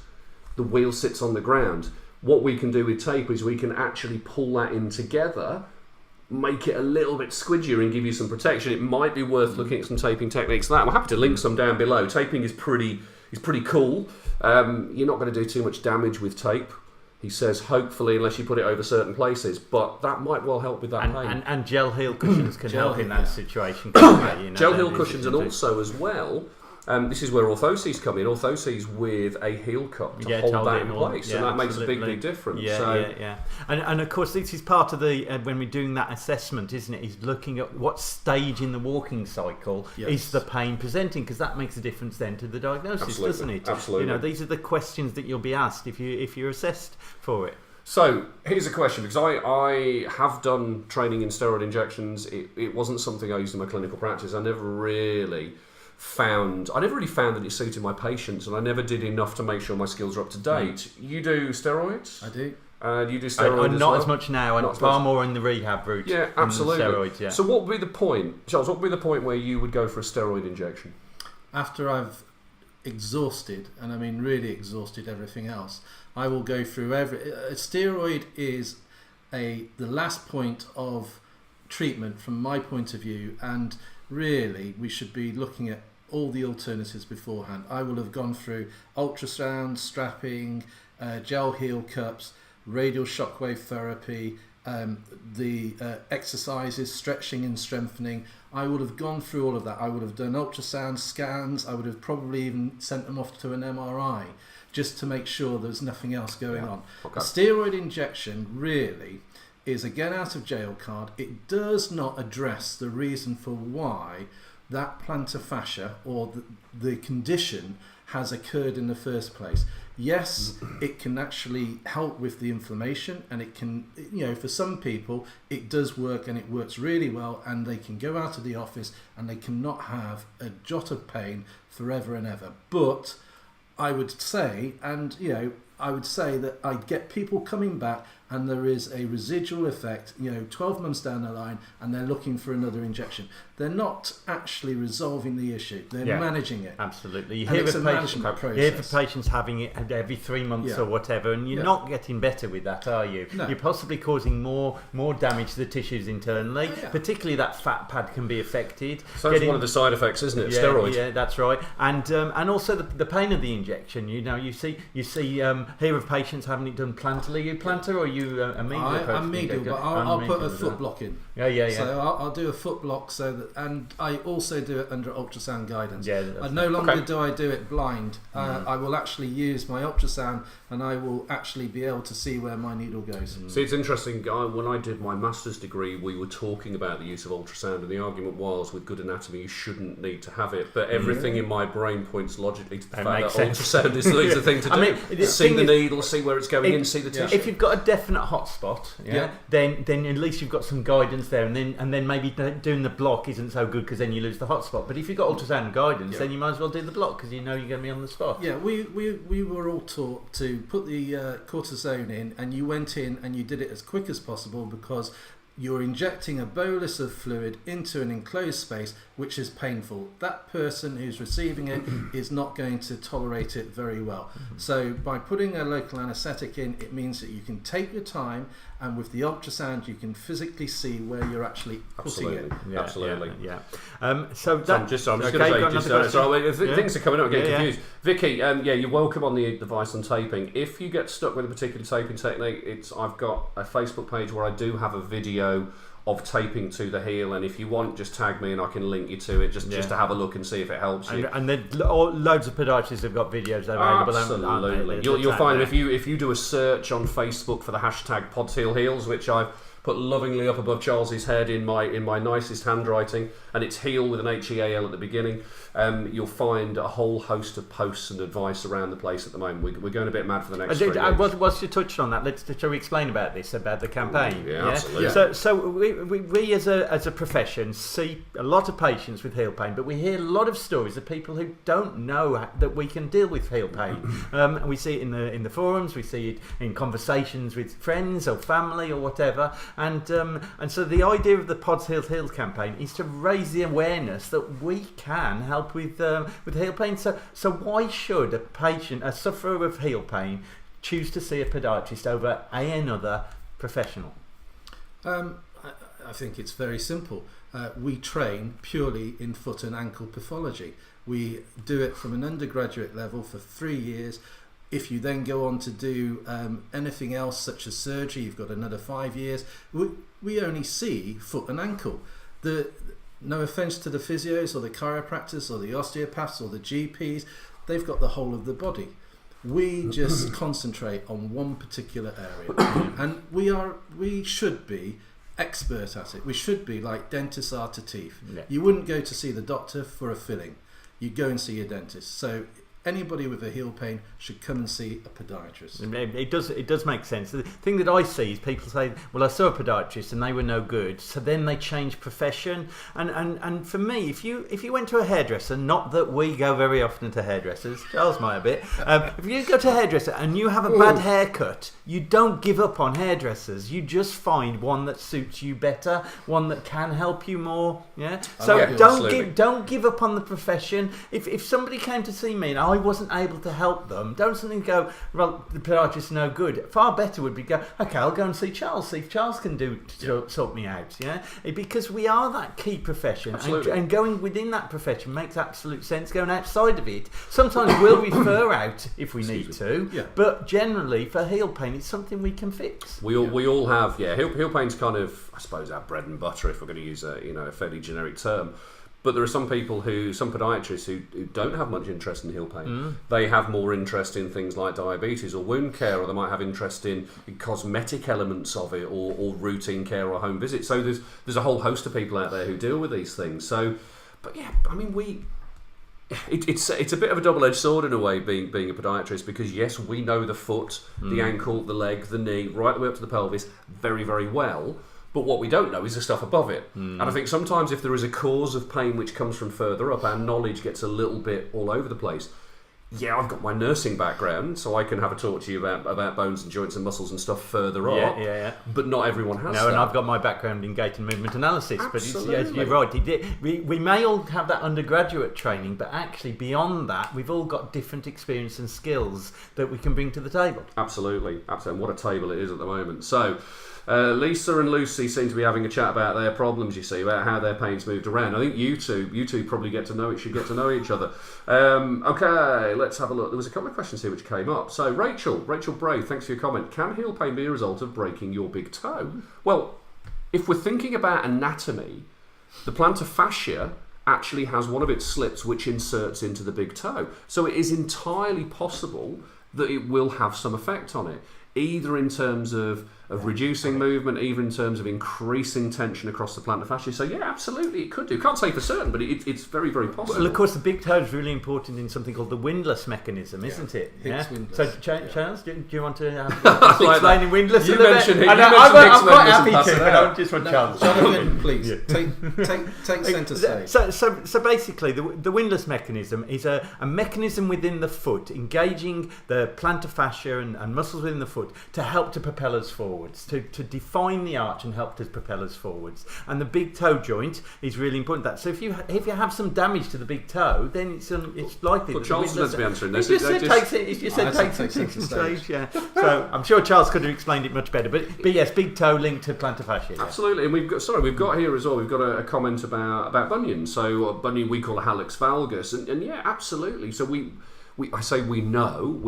the wheel sits on the ground. What we can do with tape is we can actually pull that in together, make it a little bit squidgier and give you some protection. It might be worth looking at some taping techniques for that. I'm happy to link some down below. Taping is pretty cool. You're not going to do too much damage with tape, he says, hopefully, unless you put it over certain places. But that might well help with that pain. And gel heel cushions can help in that situation. Gel heel cushions, and also as well, this is where orthoses come in. Orthoses with a heel cup to hold that in place, and that makes a big difference. And of course, this is part of the when we're doing that assessment, isn't it? Is looking at what stage in the walking cycle is the pain presenting, because that makes a difference then to the diagnosis, doesn't it? Absolutely. These are the questions that you'll be asked if you're assessed for it. So here's a question, because I have done training in steroid injections. It wasn't something I used in my clinical practice. I never really found that it suited my patients, and I never did enough to make sure my skills are up to date. You do steroids? I do. You do steroids and as not well? as much now, and far more in the rehab route. Yeah, absolutely. Steroids, yeah. So what would be the point, Charles? What would be the point where you would go for a steroid injection? After I've exhausted, and I mean really exhausted everything else, I will go through a steroid is the last point of treatment from my point of view, and really we should be looking at all the alternatives beforehand. I will have gone through ultrasound, strapping, gel heel cups, radial shockwave therapy, the exercises, stretching and strengthening. I would have gone through all of that. I would have done ultrasound scans. I would have probably even sent them off to an MRI just to make sure there's nothing else going on. Okay. A steroid injection really is a get out of jail card. It does not address the reason for why that plantar fascia or the condition has occurred in the first place. Yes, it can actually help with the inflammation, and it can, for some people it does work, and it works really well, and they can go out of the office and they cannot have a jot of pain forever and ever. But I would say, that I get people coming back and there is a residual effect, 12 months down the line, and they're looking for another injection. They're not actually resolving the issue. They're managing it. Absolutely. You And hear it's a of management process. you hear of patients having it every 3 months or whatever, and you're not getting better with that, are you? No. You're possibly causing more damage to the tissues internally. Particularly that fat pad can be affected. So that's one of the side effects, isn't it? Yeah, Steroids. Yeah, that's right. And also the pain of the injection. You hear of patients having it done plantarly. Are you plantar or are you a medial? I'm medial, but I'll put a foot block in. Yeah. So I'll do a foot block and I also do it under ultrasound guidance. Yeah, No longer do I do it blind. I will actually use my ultrasound, and I will actually be able to see where my needle goes. See, it's interesting. When I did my master's degree, we were talking about the use of ultrasound, and the argument was, with good anatomy, you shouldn't need to have it. But everything in my brain points logically to the fact that ultrasound is the thing to do. See the needle, see where it's going in, see the tissue. If you've got a definite hot spot, then at least you've got some guidance there, and then maybe doing the block isn't so good because then you lose the hot spot. But if you've got ultrasound guidance, then you might as well do the block because you're going to be on the spot. Yeah, we were all taught to put the cortisone in, and you went in and you did it as quick as possible because you're injecting a bolus of fluid into an enclosed space, which is painful. That person who's receiving it is not going to tolerate it very well. So by putting a local anaesthetic in, it means that you can take your time, and with the ultrasound you can physically see where you're actually putting it. Absolutely. So I'm just going to say, things are coming up, getting confused. Vicky, you're welcome on the advice on taping. If you get stuck with a particular taping technique, I've got a Facebook page where I do have a video of taping to the heel, and if you want, just tag me and I can link you to it just to have a look and see if it helps you. And then loads of podiatrists have got videos available. Absolutely. You'll find if you do a search on Facebook for the hashtag Podshealheels, which I've put lovingly up above Charles's head in my nicest handwriting, and it's heel with an HEAL at the beginning. You'll find a whole host of posts and advice around the place at the moment. We're going a bit mad for the next 3 weeks. Whilst you touched on that, shall we explain about the campaign? Absolutely. So we as a profession see a lot of patients with heel pain, but we hear a lot of stories of people who don't know that we can deal with heel pain. We see it in the forums, we see it in conversations with friends or family or whatever, and so the idea of the Podshealheels campaign is to raise the awareness that we can help with heel pain. So why should a sufferer of heel pain choose to see a podiatrist over another professional? I think it's very simple. We train purely in foot and ankle pathology. We do it from an undergraduate level for 3 years. If you then go on to do anything else such as surgery, you've got another 5 years. We only see foot and ankle. No offence to the physios or the chiropractors or the osteopaths or the GPs, they've got the whole of the body. We just concentrate on one particular area, and we should be expert at it. We should be like dentists are to teeth. You wouldn't go to see the doctor for a filling. You'd go and see your dentist. So anybody with a heel pain should come and see a podiatrist. It does make sense. The thing that I see is people say, well, I saw a podiatrist and they were no good, so then they change profession. And for me, if you went to a hairdresser, not that we go very often to hairdressers, Charles might a bit, if you go to a hairdresser and you have a bad haircut, you don't give up on hairdressers. You just find one that suits you better, one that can help you more. Yeah. So don't give up on the profession. If somebody came to see me and I wasn't able to help them, don't suddenly go, well, the podiatrist is no good. Far better would be go, okay, I'll go and see Charles, see if Charles can sort me out. Yeah, because we are that key profession, and going within that profession makes absolute sense. Going outside of it, sometimes we'll refer out if we need to, but generally for heel pain, it's something we can fix. We all have, heel pain's kind of, I suppose, our bread and butter, if we're going to use a fairly generic term. But there are some podiatrists who don't have much interest in heel pain. They have more interest in things like diabetes or wound care, or they might have interest in cosmetic elements of it, or routine care or home visits. So there's a whole host of people out there who deal with these things. So, but yeah, I mean, it's a bit of a double-edged sword in a way, being a podiatrist, because yes, we know the foot, the ankle, the leg, the knee, right the way up to the pelvis very, very well. But what we don't know is the stuff above it. And I think sometimes if there is a cause of pain which comes from further up, our knowledge gets a little bit all over the place. Yeah, I've got my nursing background, so I can have a talk to you about bones and joints and muscles and stuff further up. Yeah. But not everyone has that. And I've got my background in gait and movement analysis. Absolutely. But you're right. We may all have that undergraduate training, but actually beyond that, we've all got different experience and skills that we can bring to the table. Absolutely. And what a table it is at the moment. So, Lisa and Lucy seem to be having a chat about their problems, you see, about how their pain's moved around. I think you two probably should get to know each other. Okay, let's have a look. There was a couple of questions here which came up. So Rachel Bray, thanks for your comment. Can heel pain be a result of breaking your big toe? Well, if we're thinking about anatomy, the plantar fascia actually has one of its slips which inserts into the big toe. So it is entirely possible that it will have some effect on it, either in terms of reducing movement, even in terms of increasing tension across the plantar fascia. So yeah, absolutely, it could do. Can't say for certain, but it's very, very possible. Well, of course, the big toe is really important in something called the windlass mechanism, isn't it? Hicks windlass. So, Charles, do you want to explain in windlass? You mentioned Hicks. I'm quite happy to, but I just want Charles. Jonathan, please take centre stage. So basically, the windlass mechanism is a mechanism within the foot, engaging the plantar fascia and muscles within the foot to help to propel us forwards, to define the arch and help to propel us forwards. And the big toe joint is really important. So if you have some damage to the big toe, then it's likely. Well, Charles is to be answering this. He just said takes it stage. Yeah. So I'm sure Charles could have explained it much better. But yes, big toe linked to plantar fascia. Yeah. Absolutely. And we've got here as well. We've got a comment about bunion. So a bunion we call a hallux valgus, and yeah, absolutely. So we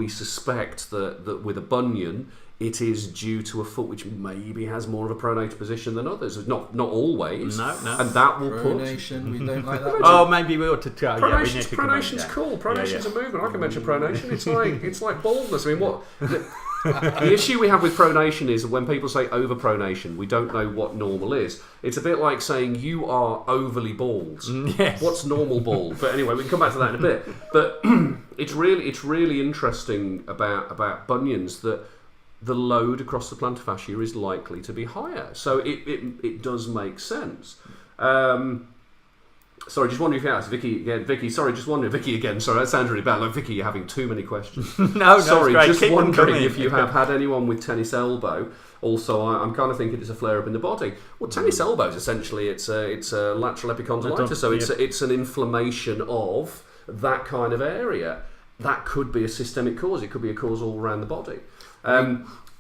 suspect that with a bunion, it is due to a foot which maybe has more of a pronated position than others. Not always. No. And that will pronation, we don't like that. Oh, maybe we ought to tell. Pronation's cool. Pronation's a movement. I can mention pronation. It's like baldness. I mean, what the issue we have with pronation is when people say overpronation, we don't know what normal is. It's a bit like saying you are overly bald. Yes. What's normal bald? But anyway, we can come back to that in a bit. But it's really interesting about bunions that the load across the plantar fascia is likely to be higher. So it does make sense. Sorry, just wondering if you asked Vicky again. Vicky, sorry, just wondering. Vicky again. Sorry, that sounds really bad. Like, Vicky, you're having too many questions. No, sorry, just keep wondering if you have had anyone with tennis elbow. Also, I'm kind of thinking it's a flare up in the body. Well, tennis elbow is essentially it's a lateral epicondylitis, so it's an inflammation of that kind of area. That could be a systemic cause. It could be a cause all around the body.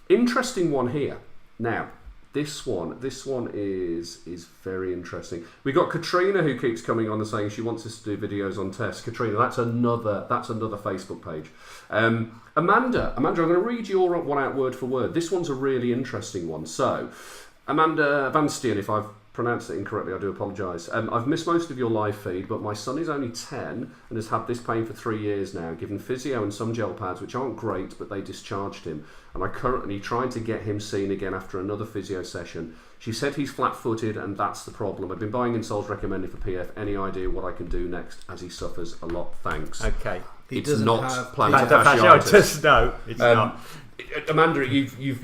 Interesting one here. Now, this one is very interesting. We got Katrina who keeps coming on and saying she wants us to do videos on tests. Katrina, that's another Facebook page. Amanda, I'm going to read your one out word for word. This one's a really interesting one. So, Amanda Vanstian, if I've pronounced it incorrectly, I do apologise. I've missed most of your live feed, but my son is only 10 and has had this pain for 3 years now, given physio and some gel pads, which aren't great, but they discharged him. And I'm currently trying to get him seen again after another physio session. She said he's flat-footed, and that's the problem. I've been buying insoles recommended for PF. Any idea what I can do next, as he suffers a lot? Thanks. Okay. It's not plantar Plantar fasciitis. No, it's not. Amanda, you've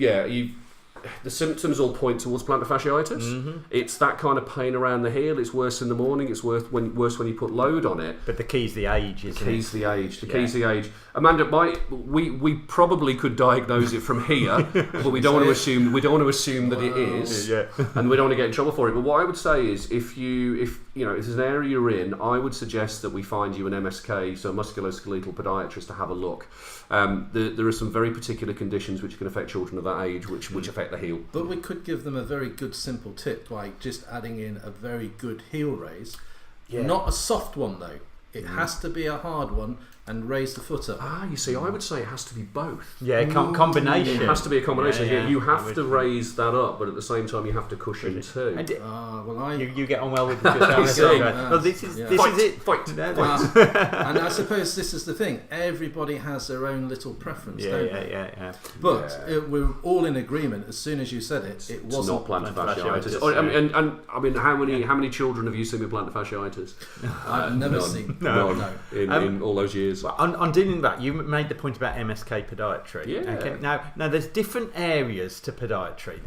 the symptoms all point towards plantar fasciitis. Mm-hmm. It's that kind of pain around the heel. It's worse in the morning. It's worse when you put load on it. But the key's the age, isn't it? The key's the age. Amanda, we probably could diagnose it from here, but we don't want to assume that it is, and we don't want to get in trouble for it. But what I would say is, if there's an area you're in, I would suggest that we find you an MSK, so a musculoskeletal podiatrist, to have a look. There are some very particular conditions which can affect children of that age, which affect the heel. But we could give them a very good simple tip, like just adding in a very good heel raise. Yeah. Not a soft one though. It has to be a hard one, and raise the foot up. You see, I would say it has to be both. Yeah, combination. It has to be a combination. Yeah. You have to raise that up, but at the I time you have to cushion too. You get on well with the this is it. Fight. And I suppose this is the thing. Everybody has their own little preference, don't they? Yeah. But we're all in agreement. As soon as you said it wasn't plantar fasciitis. I mean, how many children have you seen with plantar fasciitis? I've never seen. No. In all those years. Well, on dealing with that, you made the point about MSK podiatry. Yeah. Okay. Now there's different areas to podiatry.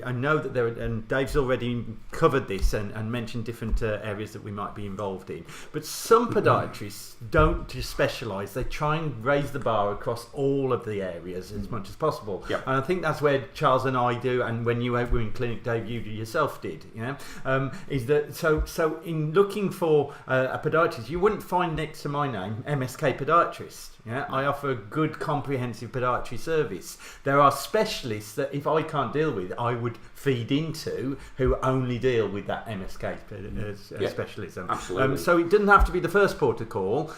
I know that there, and Dave's already covered this and mentioned different areas that we might be involved in. But some podiatrists don't just specialise. They try and raise the bar across all of the areas as much as possible. Yep. And I think that's where Charles and I do, and when you were in clinic, Dave, you yourself did. Is that so? In looking for a podiatrist, you wouldn't find next to my name MSK podiatrist. Yeah, I offer a good comprehensive podiatry service. There are specialists that if I can't deal with, I would feed into, who only deal with that MSK specialism. Absolutely. So it doesn't have to be the first port of call.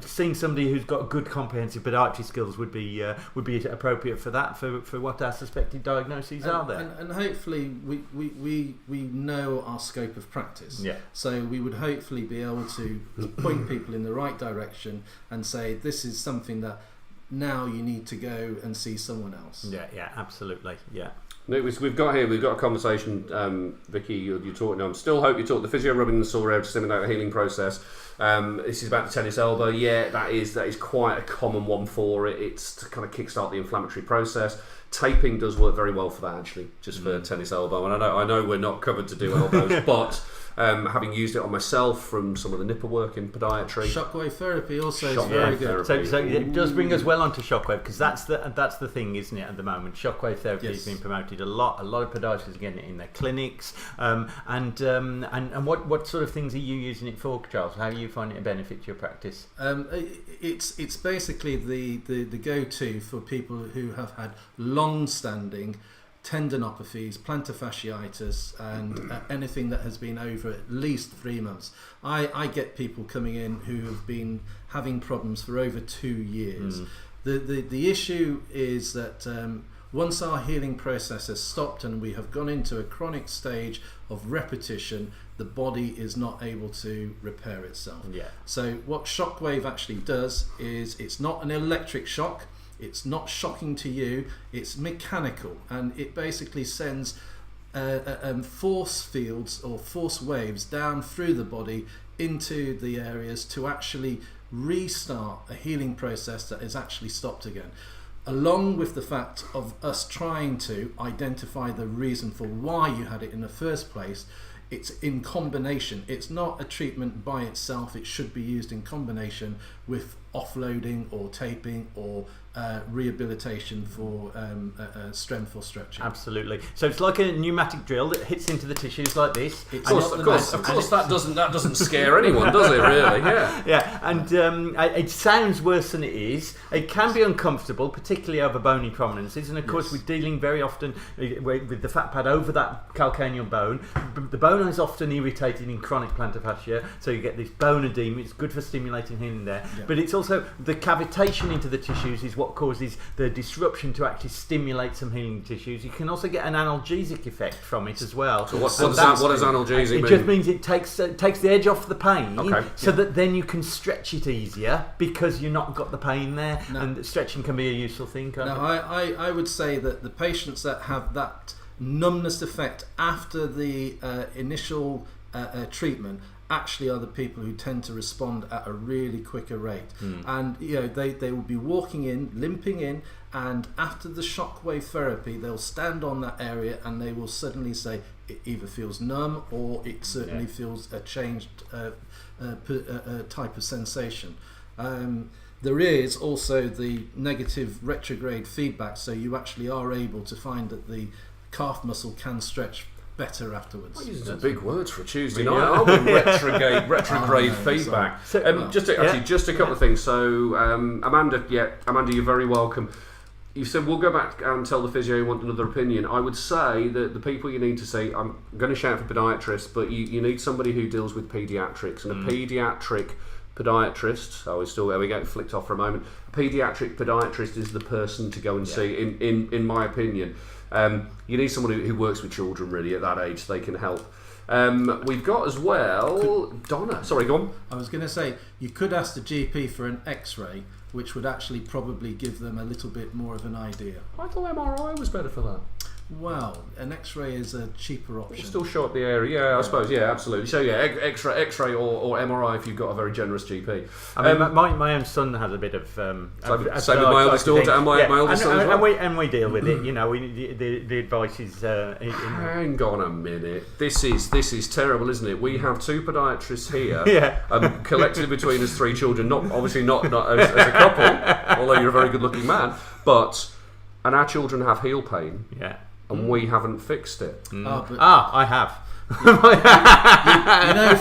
Seeing somebody who's got good comprehensive podiatry skills would be appropriate for that, for what our suspected diagnoses are there. And hopefully we know our scope of practice. Yeah. So we would hopefully be able to point people in the right direction and say, this is something that now you need to go and see someone else. Yeah, absolutely. Yeah. We've got a conversation, Vicky, you're talking. I still hope you talk the physio rubbing the sore area to stimulate the healing process. This is about the tennis elbow. Yeah, that is quite a common one for it. It's to kind of kickstart the inflammatory process. Taping does work very well for that, actually, just for tennis elbow. And I know we're not covered to do elbows, but having used it on myself from some of the nipple work in podiatry. Shockwave therapy also is very good. So it does bring us well onto shockwave, because that's the thing, isn't it, at the moment? Shockwave therapy is being promoted a lot. A lot of podiatrists are getting it in their clinics. And what sort of things are you using it for, Charles? How are you finding it benefit your practice? It's basically the go-to for people who have had long-standing tendinopathies, plantar fasciitis, and anything that has been over at least 3 months. I get people coming in who have been having problems for over 2 years. The issue is that once our healing process has stopped and we have gone into a chronic stage of repetition, the body is not able to repair itself. Yeah. So what shockwave actually does is, it's not an electric shock. It's not shocking to you, it's mechanical, and it basically sends force fields or force waves down through the body into the areas to actually restart a healing process that is actually stopped again. Along with the fact of us trying to identify the reason for why you had it in the first place, it's in combination. It's not a treatment by itself. It should be used in combination with offloading or taping or rehabilitation for strength or stretching. Absolutely. So it's like a pneumatic drill that hits into the tissues like this. Of course, that doesn't scare anyone, does it? Really? Yeah. Yeah. And it sounds worse than it is. It can be uncomfortable, particularly over bony prominences. And of course, we're dealing very often with the fat pad over that calcaneal bone. The bone is often irritated in chronic plantar fascia, so you get this bone edema. It's good for stimulating healing there, but it's also the cavitation into the tissues is what causes the disruption to actually stimulate some healing tissues. You can also get an analgesic effect from it as well. So what does analgesic mean? It just means it takes the edge off the pain, so that then you can stretch it easier because you've not got the pain there. No. And stretching can be a useful thing. I would say that the patients that have that numbness effect after the initial treatment actually are the people who tend to respond at a really quicker rate. And they will be walking in, limping in, and after the shockwave therapy they'll stand on that area and they will suddenly say it either feels numb or it certainly feels a changed type of sensation. There is also the negative retrograde feedback, so you actually are able to find that the calf muscle can stretch better afterwards. Well, using some big words for a Tuesday night, aren't we? Retrograde feedback. Just a couple of things. So, Amanda, you're very welcome. You said we'll go back and tell the physio you want another opinion. I would say that the people you need to see, I'm going to shout for podiatrists, but you need somebody who deals with paediatrics, and a paediatric podiatrist. There we go, flicked off for a moment. A paediatric podiatrist is the person to go and see, in my opinion. You need someone who works with children really at that age so they can help. We've got as well Donna. Sorry, go on. I was going to say you could ask the GP for an X-ray, which would actually probably give them a little bit more of an idea. I thought MRI was better for that. Well, an X-ray is a cheaper option. It'll still show up the area, I suppose. Yeah, absolutely. So X-ray or MRI if you've got a very generous GP. I mean, my own son has a bit of. Same with my eldest daughter and my eldest son as well. And we deal with it. The advice is. Hang on a minute. This is terrible, isn't it? We have two podiatrists here. Collectively between us 3 children. Not as a couple, although you're a very good-looking man. And our children have heel pain. Yeah. And we haven't fixed it. I have.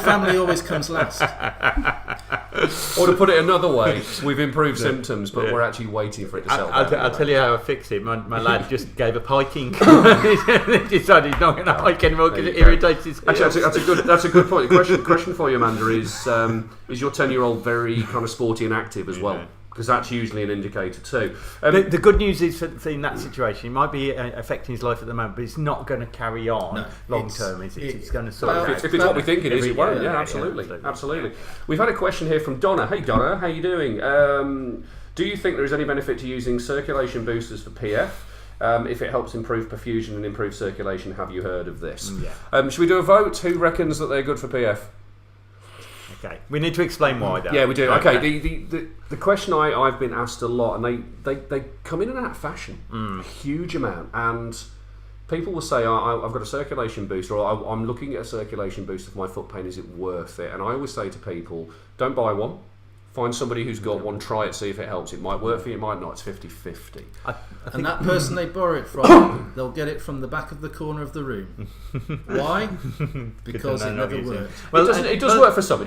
Family always comes last. Or to put it another way, we've improved symptoms, but we're actually waiting for it to settle down. I'll tell you how I fix it. My lad just gave up hiking. He decided he's not going to hike anymore because it irritates his heels. Actually, that's a good point. The question for you, Amanda, is your 10-year-old very kind of sporty and active as well? Because that's usually an indicator too. The good news is for in that situation, it might be affecting his life at the moment, but it's not going to carry on long term. It's going to sort of. If it's what we think it is, it won't. Yeah, absolutely. We've had a question here from Donna. Hey Donna, how you doing? Do you think there is any benefit to using circulation boosters for PF? If it helps improve perfusion and improve circulation, have you heard of this? Should we do a vote? Who reckons that they're good for PF? Okay, we need to explain why though. Yeah, we do. Okay, the question I've been asked a lot, and they come in and out of fashion, a huge amount, and people will say, I've got a circulation booster, or I'm looking at a circulation booster for my foot pain, is it worth it? And I always say to people, don't buy one. Find somebody who's got one, try it, see if it helps. It might work for you, it might not. It's 50-50. And that person they borrow it from, they'll get it from the back of the corner of the room. Why? Because it never works. Well, it does work for some.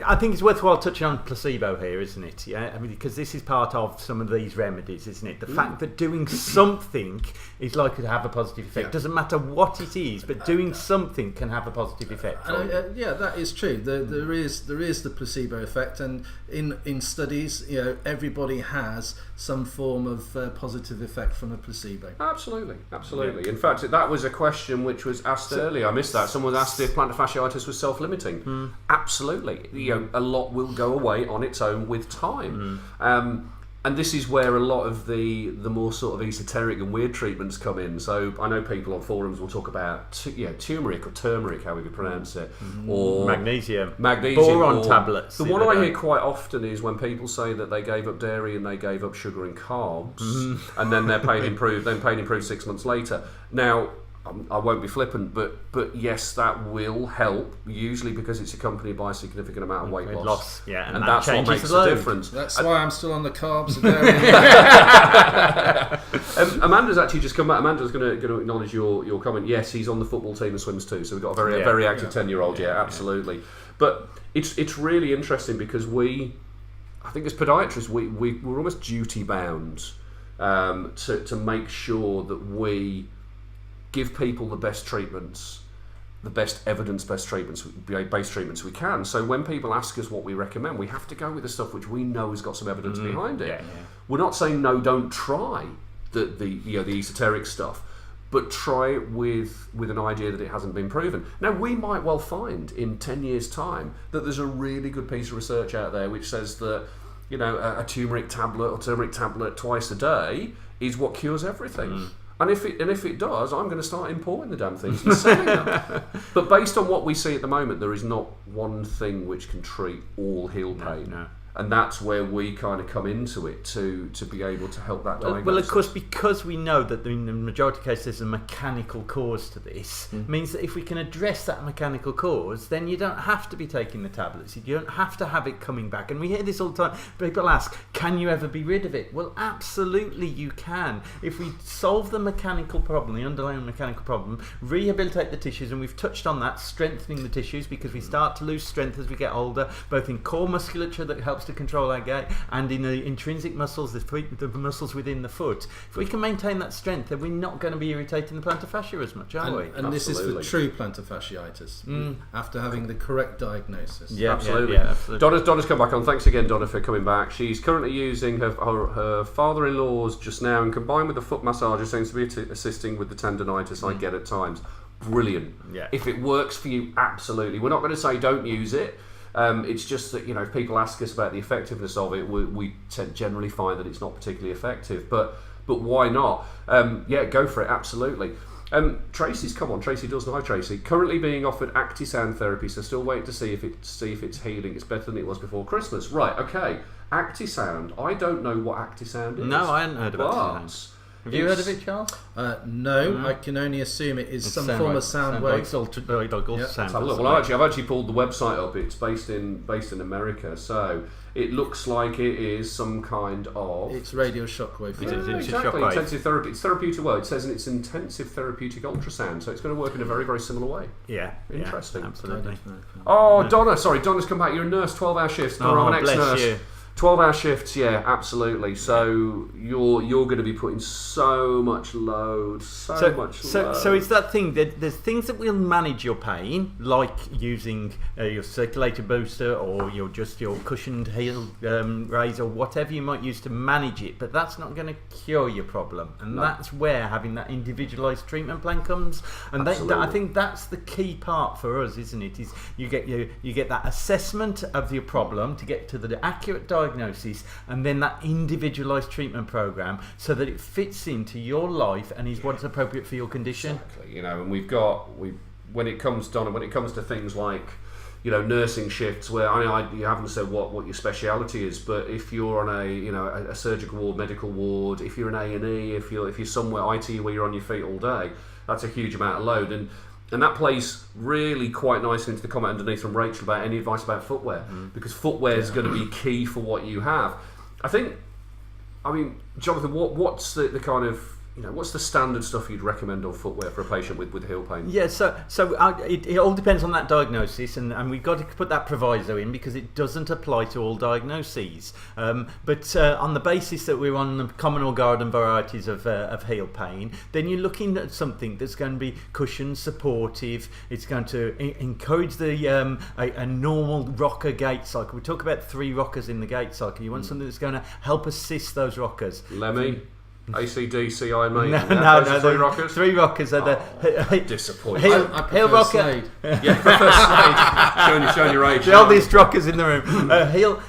I think it's worthwhile touching on placebo here, isn't it? Yeah, I mean, because this is part of some of these remedies, isn't it? The fact that doing something is likely to have a positive effect. Doesn't matter what it is, but doing something can have a positive effect. That is true. There is the placebo effect, and in studies, everybody has some form of positive effect from a placebo. Absolutely. In fact, that was a question which was asked earlier. I missed that. Someone asked if plantar fasciitis was self-limiting. Absolutely. A lot will go away on its own with time. And this is where a lot of the more sort of esoteric and weird treatments come in. So I know people on forums will talk about turmeric or turmeric, however you pronounce it, or magnesium, boron tablets. The one I hear quite often is when people say that they gave up dairy and they gave up sugar and carbs, and then their pain improved. Then pain improved 6 months later. Now, I won't be flippant, but yes, that will help, usually because it's accompanied by a significant amount of weight loss. Yeah, and that's what makes the difference. That's why I'm still on the carbs. Amanda's actually just come back. Amanda's going to acknowledge your comment. Yes, he's on the football team and swims too, so we've got a very active 10-year-old. Yeah, absolutely. But it's really interesting because I think as podiatrists, we're almost duty bound to make sure that we give people the best treatments the best evidence-based treatments we can. So when people ask us what we recommend, we have to go with the stuff which we know has got some evidence behind it. We're not saying no, don't try the esoteric stuff, but try it with an idea that it hasn't been proven. Now, we might well find in 10 years' time that there's a really good piece of research out there which says that, you know, a turmeric tablet or turmeric tablet twice a day is what cures everything. And if it does, I'm going to start importing the damn things and selling them. But based on what we see at the moment, there is not one thing which can treat all heel pain. No. And that's where we kind of come into it to be able to help that diagnosis. Well, of course, because we know that in the majority of cases there's a mechanical cause to this, means that if we can address that mechanical cause, then you don't have to be taking the tablets. You don't have to have it coming back. And we hear this all the time. People ask, can you ever be rid of it? Well, absolutely you can. If we solve the mechanical problem, the underlying mechanical problem, rehabilitate the tissues, and we've touched on that, strengthening the tissues, because we start to lose strength as we get older, both in core musculature that helps to control our gait, and in the intrinsic muscles, the muscles within the foot. If we can maintain that strength, then we're not going to be irritating the plantar fascia as much, are we? And this is for true plantar fasciitis, after having the correct diagnosis. Yeah, absolutely. Donna's come back on. Thanks again, Donna, for coming back. She's currently using her father-in-law's just now, and combined with the foot massager, seems to be assisting with the tendonitis I get at times. Brilliant. Yeah. If it works for you, absolutely. We're not going to say don't use it. It's just that, you know, if people ask us about the effectiveness of it, we generally find that it's not particularly effective. But why not? Go for it, absolutely. Tracy's come on. Tracy does know. Hi, Tracy. Currently being offered Actisound therapy, so still waiting to see if it's healing. It's better than it was before Christmas. Right, okay. Actisound. I don't know what Actisound is. No, I hadn't heard about Actisound. Have you heard of it, Charles? No, I can only assume it is some form of sound wave. Well, I've actually pulled the website up. It's based in America, so it looks like it is some kind of... It's radio shockwave. Exactly, intensive therapy. It's therapeutic. Well, it says it's intensive therapeutic ultrasound, so it's going to work in a very, very similar way. Yeah. Interesting. Yeah, absolutely. Donna's come back. You're a nurse, 12-hour shifts. I'm an ex-nurse. You. 12-hour shifts, yeah, absolutely. So you're going to be putting so much load, So it's that thing that there's things that will manage your pain, like using your circulator booster or your cushioned heel raise or whatever you might use to manage it. But that's not going to cure your problem, and that's where having that individualised treatment plan comes. And I think that's the key part for us, isn't it? Is you get that assessment of your problem to get to the accurate diagnosis, and then that individualised treatment program so that it fits into your life and is what's appropriate for your condition. Exactly. You know, and when it comes to things like, you know, nursing shifts, where you haven't said what your speciality is, but if you're on a surgical ward, medical ward, if you're an A&E, if you're somewhere ITU where you're on your feet all day, that's a huge amount of load. And that plays really quite nicely into the comment underneath from Rachel about any advice about footwear, because footwear is going to be key for what you have. Jonathan, what's the kind of, you know, what's the standard stuff you'd recommend on footwear for a patient with heel pain? Yeah, so it all depends on that diagnosis, and we've got to put that proviso in because it doesn't apply to all diagnoses. But on the basis that we're on the common or garden varieties of heel pain, then you're looking at something that's going to be cushioned, supportive. It's going to encourage a normal rocker gait cycle. We talk about 3 rockers in the gait cycle. You want something that's going to help assist those rockers. Lemmy? ACDC, Iron Maiden. No, 3 rockers. 3 rockers are the disappointing. Heel rocker. Showing your age. The oldest rockers in the room.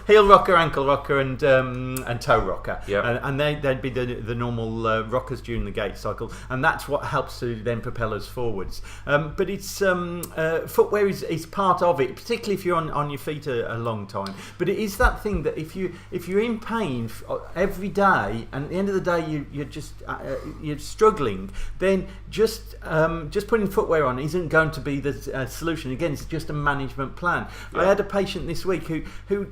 Heel rocker, ankle rocker, and toe rocker. Yeah. And they'd be the normal rockers during the gait cycle, and that's what helps to then propel us forwards. But it's footwear is part of it, particularly if you're on your feet a long time. But it is that thing that if you're in pain every day, and at the end of the day you're struggling, then just putting footwear on isn't going to be the solution. Again, it's just a management plan. Yeah. I had a patient this week who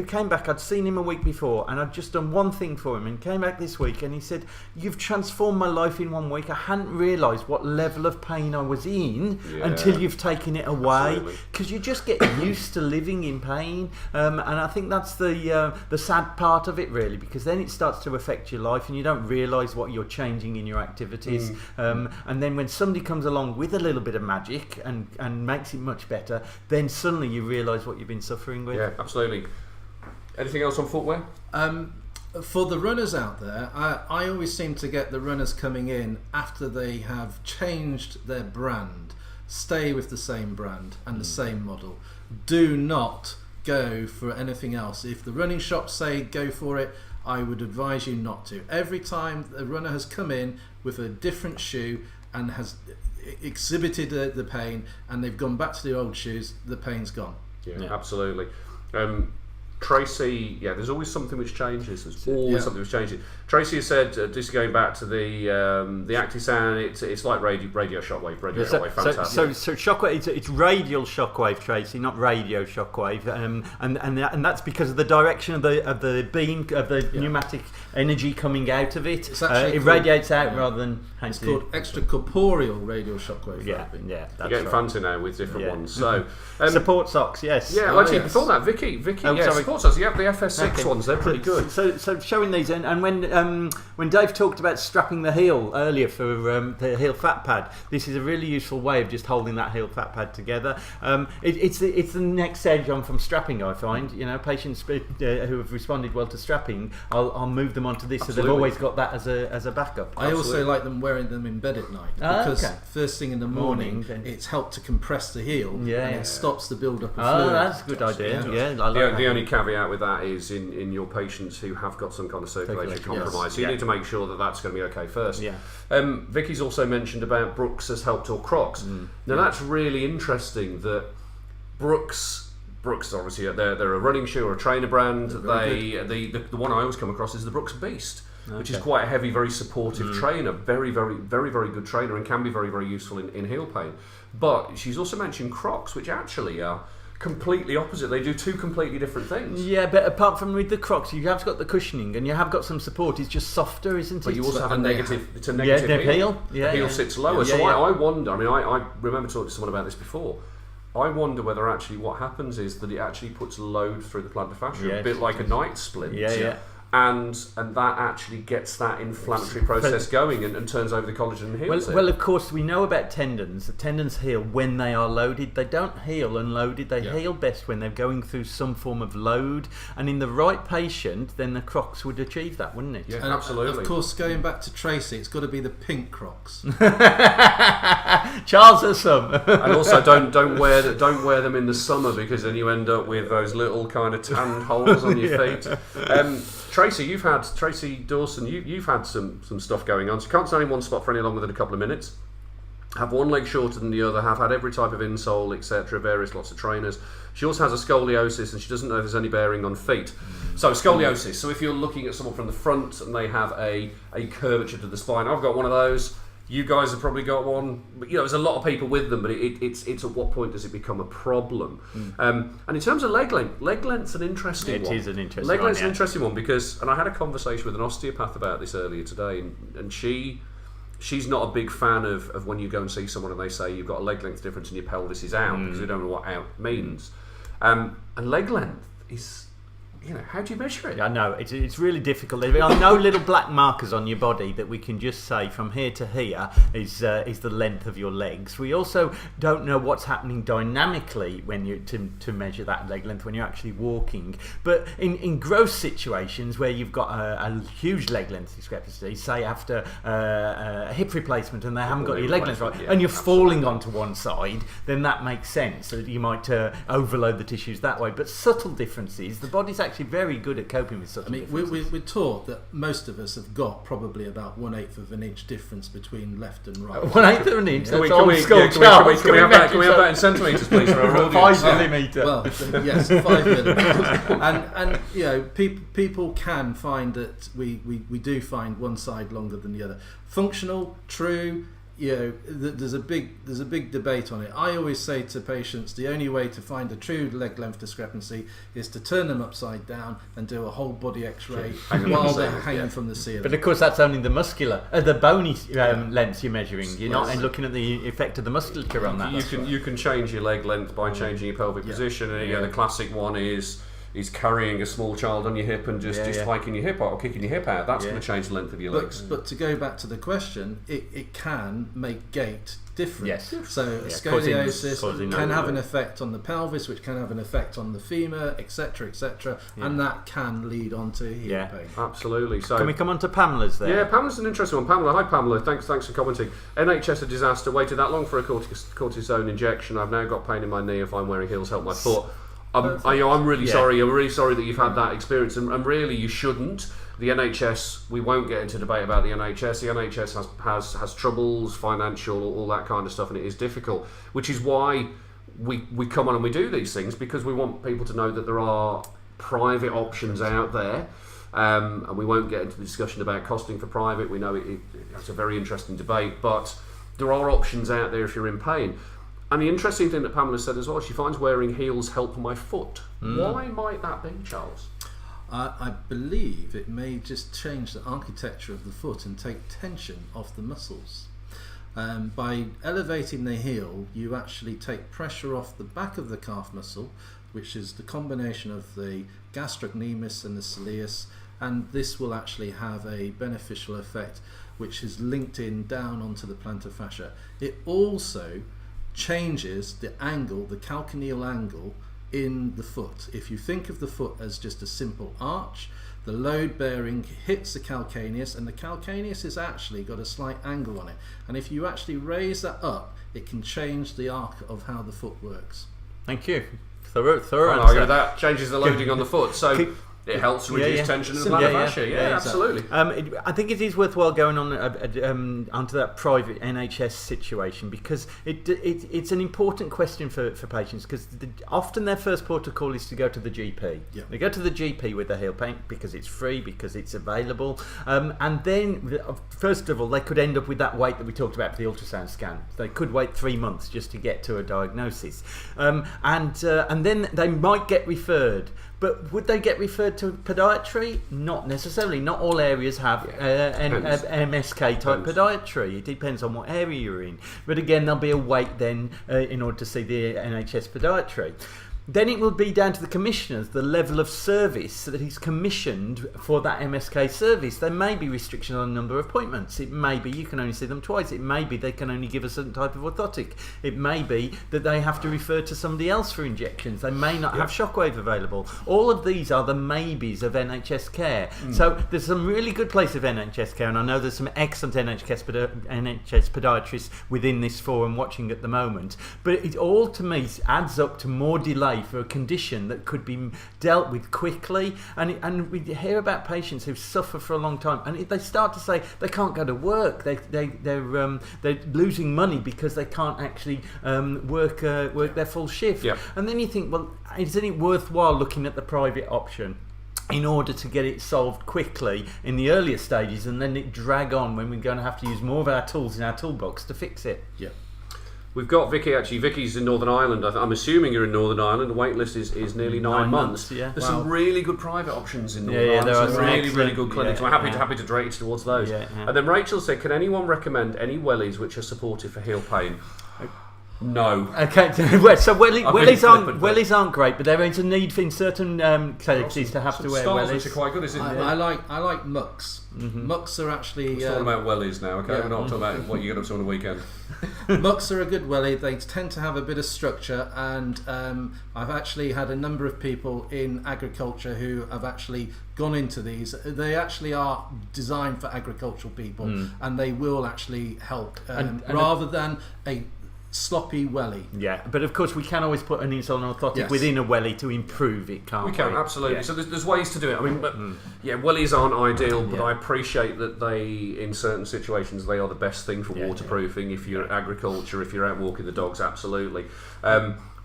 came back. I'd seen him a week before, and I'd just done one thing for him, and came back this week, and he said, "You've transformed my life in 1 week. I hadn't realised what level of pain I was in until you've taken it away." Because you just get used to living in pain, and I think that's the sad part of it, really, because then it starts to affect your life, and you don't realise what you're changing in your activities. And then when somebody comes along with a little bit of magic and makes it much better, then suddenly you realise what you've been suffering with. Yeah, absolutely. Anything else on footwear? For the runners out there, I always seem to get the runners coming in after they have changed their brand. Stay with the same brand and the same model. Do not go for anything else. If the running shops say go for it, I would advise you not to. Every time a runner has come in with a different shoe and has exhibited the pain, and they've gone back to the old shoes, the pain's gone. Yeah. Absolutely. Tracy, there's always something which changes. There's always something which changes. Tracy has said, just going back to the Actisan, it's like radio shockwave. Shockwave, fantastic. So shockwave, it's radial shockwave, Tracy, not radio shockwave, and that's because of the direction of the beam of the pneumatic energy coming out of it. It radiates out rather than. It's called extracorporeal radial shockwave. That's You're getting fancy now with different ones. So support socks, yes. Yeah, actually, before that, Vicky, support socks. You have the FS6 ones; they're pretty good. So showing these, and when Dave talked about strapping the heel earlier for the heel fat pad, this is a really useful way of just holding that heel fat pad together. It's the next edge on from strapping. I find patients who have responded well to strapping, I'll move them onto this, so they've always got that as a backup. I also like them wearing them in bed at night because first thing in the morning it's helped to compress the heel and it stops the build up of fluid. That's a good idea. The only caveat with that is in your patients who have got some kind of circulatory compromise. So you need to make sure that that's going to be okay first. Vicky's also mentioned about Brooks has helped, or Crocs. Now that's really interesting that Brooks obviously they're a running shoe or a trainer brand. The one I always come across is the Brooks Beast, which is quite a heavy, very supportive trainer, very, very, very, very good trainer, and can be very, very useful in heel pain. But she's also mentioned Crocs, which actually are completely opposite. They do two completely different things. Yeah, but apart from with the Crocs, you have got the cushioning and you have got some support. It's just softer, isn't it? But you also have a negative. It's a negative heel. The heel sits lower. I wonder. I mean, I remember talking to someone about this before. I wonder whether actually what happens is that it actually puts load through the plantar fascia, a bit like a night splint. And that actually gets that inflammatory process going and turns over the collagen and heals it. Well, of course, we know about tendons. The tendons heal when they are loaded. They don't heal unloaded. They heal best when they're going through some form of load. And in the right patient, then the Crocs would achieve that, wouldn't it? Yeah, and absolutely. Of course, going back to Tracy, it's got to be the pink Crocs. Charles has some. And also, don't wear them in the summer, because then you end up with those little kind of tanned holes on your feet. Tracy Dawson, you've had some stuff going on. So you can't stand in one spot for any longer than a couple of minutes. Have one leg shorter than the other. Have had every type of insole, etc. Lots of trainers. She also has a scoliosis, and she doesn't know if there's any bearing on feet. So scoliosis. So if you're looking at someone from the front and they have a curvature to the spine, I've got one of those. You guys have probably got one. There's a lot of people with them, but it's at what point does it become a problem? And in terms of leg length's an interesting one. It is an interesting one. Leg length's an interesting one because, and I had a conversation with an osteopath about this earlier today, and she's not a big fan of when you go and see someone and they say you've got a leg length difference and your pelvis is out, because they don't know what out means. And leg length is... how do you measure it? I know, it's really difficult. There are no little black markers on your body that we can just say from here to here is the length of your legs. We also don't know what's happening dynamically when you to measure that leg length when you're actually walking. But in gross situations where you've got a huge leg length discrepancy, say after a hip replacement and they haven't got your leg length right, and you're falling onto one side, then that makes sense. So you might overload the tissues that way. But subtle differences, the body's actually very good at coping with such differences. We're taught that most of us have got probably about 1/8 of an inch difference between left and right. 1/8 of an inch? That's can old school. Can we have that in centimetres, please, for our audience? 5 millimetre. Well, yes, 5 millimetres. And people can find that we do find one side longer than the other. Functional, true. There's a big debate on it. I always say to patients, the only way to find a true leg length discrepancy is to turn them upside down and do a whole body X-ray while they're hanging from the ceiling. But of course, that's only the muscular, the bony lengths you're measuring. You're not looking at the effect of the musculature on that. You can change your leg length by changing your pelvic position. And the classic one is is carrying a small child on your hip and just hiking your hip out or kicking your hip out. That's going to change the length of your legs. But to go back to the question, it can make gait different. Yes. So scoliosis can have an effect on the pelvis, which can have an effect on the femur, etc., and that can lead on to heel pain. Absolutely. So can we come on to Pamela's there? Yeah, Pamela's an interesting one. Pamela, hi Pamela, thanks for commenting. NHS a disaster, waited that long for a cortisone injection. I've now got pain in my knee. If I'm wearing heels, help my foot. I'm really sorry. I'm really sorry that you've had that experience, and really you shouldn't. The NHS, we won't get into debate about the NHS. The NHS has troubles, financial, all that kind of stuff, and it is difficult, which is why we come on and we do these things, because we want people to know that there are private options out there. And we won't get into the discussion about costing for private. We know it's a very interesting debate, but there are options out there if you're in pain. And the interesting thing that Pamela said as well, she finds wearing heels help my foot. Why might that be, Charles? I believe it may just change the architecture of the foot and take tension off the muscles. By elevating the heel, you actually take pressure off the back of the calf muscle, which is the combination of the gastrocnemius and the soleus, and this will actually have a beneficial effect which is linked in down onto the plantar fascia. It also changes the angle, the calcaneal angle in the foot. If you think of the foot as just a simple arch, the load bearing hits the calcaneus, and the calcaneus has actually got a slight angle on it, and if you actually raise that up, it can change the arc of how the foot works. Thank you. Thorough answer. That changes the loading on the foot, so it helps reduce tension in the plantar fascia. Yeah, absolutely. I think it is worthwhile going on onto that private NHS situation, because it's an important question for patients, because often their first port of call is to go to the GP. Yeah. They go to the GP with their heel pain because it's free, because it's available, and then first of all they could end up with that wait that we talked about for the ultrasound scan. They could wait 3 months just to get to a diagnosis, and then they might get referred. But would they get referred to podiatry? Not necessarily. Not all areas have MSK type podiatry. It depends on what area you're in. But again, there'll be a wait then in order to see the NHS podiatry. Then it will be down to the commissioners, the level of service that he's commissioned for that MSK service. There may be restriction on the number of appointments. It may be you can only see them twice. It may be they can only give a certain type of orthotic. It may be that they have to refer to somebody else for injections. They may not have shockwave available. All of these are the maybes of NHS care. So there's some really good place of NHS care, and I know there's some excellent NHS podiatrists within this forum watching at the moment. But it all, to me, adds up to more delay for a condition that could be dealt with quickly, and we hear about patients who suffer for a long time, and they start to say they can't go to work, they're losing money because they can't actually work their full shift. And then you think, well, isn't it worthwhile looking at the private option in order to get it solved quickly in the earlier stages, and then it drag on when we're going to have to use more of our tools in our toolbox to fix it? We've got Vicky, actually. Vicky's in Northern Ireland. I'm assuming you're in Northern Ireland. The wait list is nearly 9 months. There's some really good private options in Northern Ireland. There are some really good clinics. We're happy to direct you towards those. And then Rachel said, can anyone recommend any wellies which are supportive for heel pain? No. Okay, so wellies aren't great, but there is a need in certain cases to have to wear wellies. Which are quite good, isn't it? I like mucks. Mucks are actually... We're talking about wellies now, okay? We're not talking about what you get up to on the weekend. Mucks are a good wellie. They tend to have a bit of structure, and I've actually had a number of people in agriculture who have actually gone into these. They actually are designed for agricultural people, and they will actually help, rather than a sloppy wellie. But of course we can always put an insole and orthotic within a wellie to improve it, can't we? We can, absolutely. So there's ways to do it. I mean, wellies aren't ideal, but I appreciate that they, in certain situations, they are the best thing for waterproofing. If you're agriculture, if you're out walking the dogs, absolutely.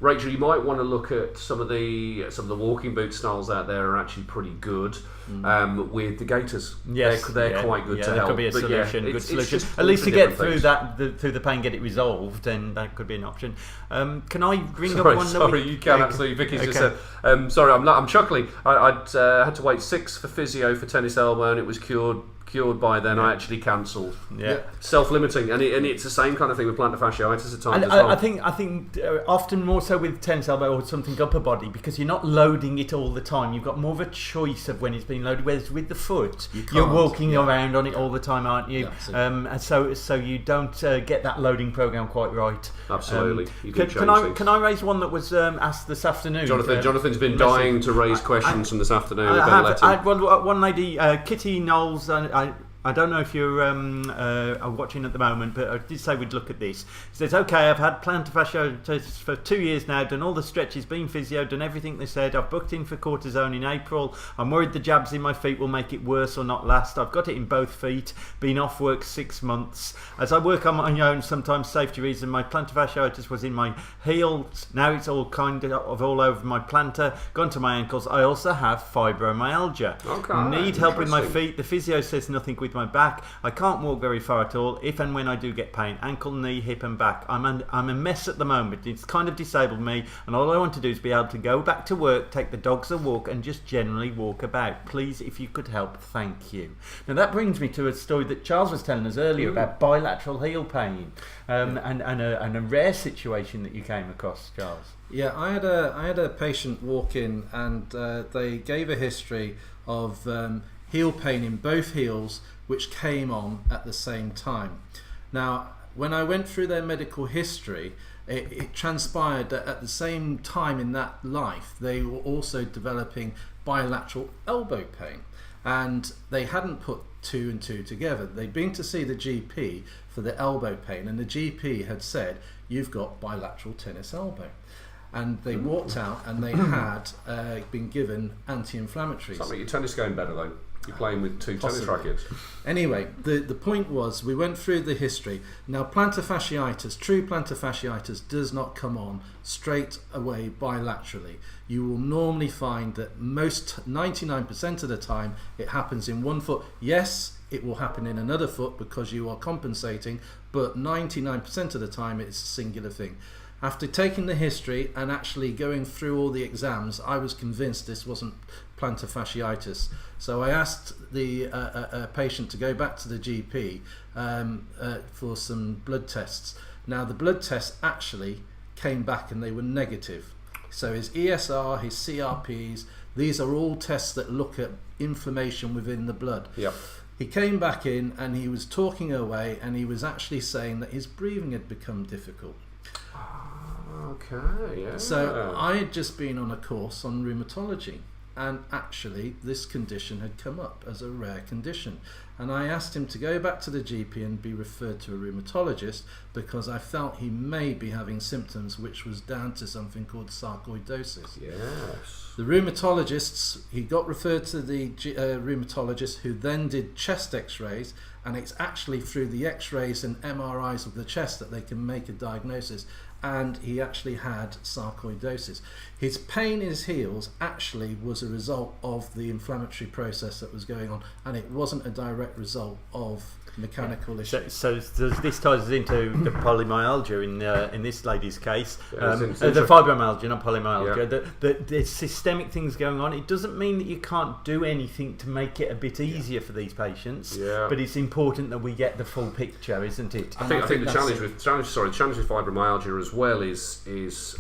Rachel, you might want to look at some of the walking boot styles out there are actually pretty good. With the gaiters, they're quite good to help. That could be a solution, good solution. At least to get through through the pain, get it resolved, then that could be an option. Can I bring up one? Sorry, you can absolutely. Vicky's just said. Sorry, I'm chuckling. I'd had to wait 6 for physio for tennis elbow, and it was cured cured by then, I actually cancelled. Yeah. Self-limiting, and it's the same kind of thing with plantar fasciitis at times And as well. I think often more so with tennis elbow or something upper body, because you're not loading it all the time. You've got more of a choice of when it's being loaded. Whereas with the foot, you're walking around on it all the time, aren't you? And so you don't get that loading program quite right. Absolutely. Can I raise one that was asked this afternoon? Jonathan's been dying to raise questions from this afternoon. One lady, Kitty Knowles. I don't know if you're watching at the moment, but I did say we'd look at this. She says, okay, I've had plantar fasciitis for 2 years now, done all the stretches, been physio, done everything they said. I've booked in for cortisone in April. I'm worried the jabs in my feet will make it worse or not last. I've got it in both feet, been off work 6 months. As I work on my own, sometimes safety reason, my plantar fasciitis was in my heels. Now it's all kind of all over my plantar, gone to my ankles. I also have fibromyalgia. Okay, need help with my feet. The physio says nothing with my back. I can't walk very far at all. If and when I do get pain, ankle, knee, hip and back. I'm a mess at the moment. It's kind of disabled me, and all I want to do is be able to go back to work, take the dogs a walk, and just generally walk about. Please, if you could help, thank you. Now that brings me to a story that Charles was telling us earlier about bilateral heel pain, and a rare situation that you came across, Charles. Yeah, I had a patient walk in, and they gave a history of heel pain in both heels, which came on at the same time. Now, when I went through their medical history, it transpired that at the same time in that life, they were also developing bilateral elbow pain, and they hadn't put 2 and 2 together. They'd been to see the GP for the elbow pain, and the GP had said, you've got bilateral tennis elbow. And they walked out and they had been given anti-inflammatories. Does that make your tennis going better though? You're playing with 2 tennis rackets. Anyway, the point was, we went through the history. Now, plantar fasciitis, true plantar fasciitis, does not come on straight away bilaterally. You will normally find that 99% of the time it happens in one foot. Yes, it will happen in another foot because you are compensating, but 99% of the time it's a singular thing. After taking the history and actually going through all the exams, I was convinced this wasn't plantar fasciitis. So I asked the patient to go back to the GP for some blood tests. Now the blood tests actually came back and they were negative. So his ESR, his CRPs, these are all tests that look at inflammation within the blood. Yep. He came back in and he was talking away, and he was actually saying that his breathing had become difficult. Okay, yeah. So I had just been on a course on rheumatology, and actually this condition had come up as a rare condition, and I asked him to go back to the GP and be referred to a rheumatologist because I felt he may be having symptoms which was down to something called sarcoidosis. Yes. The rheumatologists, he got referred to the rheumatologist, who then did chest x-rays, and it's actually through the x-rays and MRIs of the chest that they can make a diagnosis, and he actually had sarcoidosis. His pain in his heels actually was a result of the inflammatory process that was going on, and it wasn't a direct result of mechanical issues. So this ties us into the polymyalgia in this lady's case. The fibromyalgia, fibromyalgia, not polymyalgia. Yeah. The systemic things going on. It doesn't mean that you can't do anything to make it a bit easier for these patients. Yeah. But it's important that we get the full picture, isn't it? I think the challenge with fibromyalgia as well is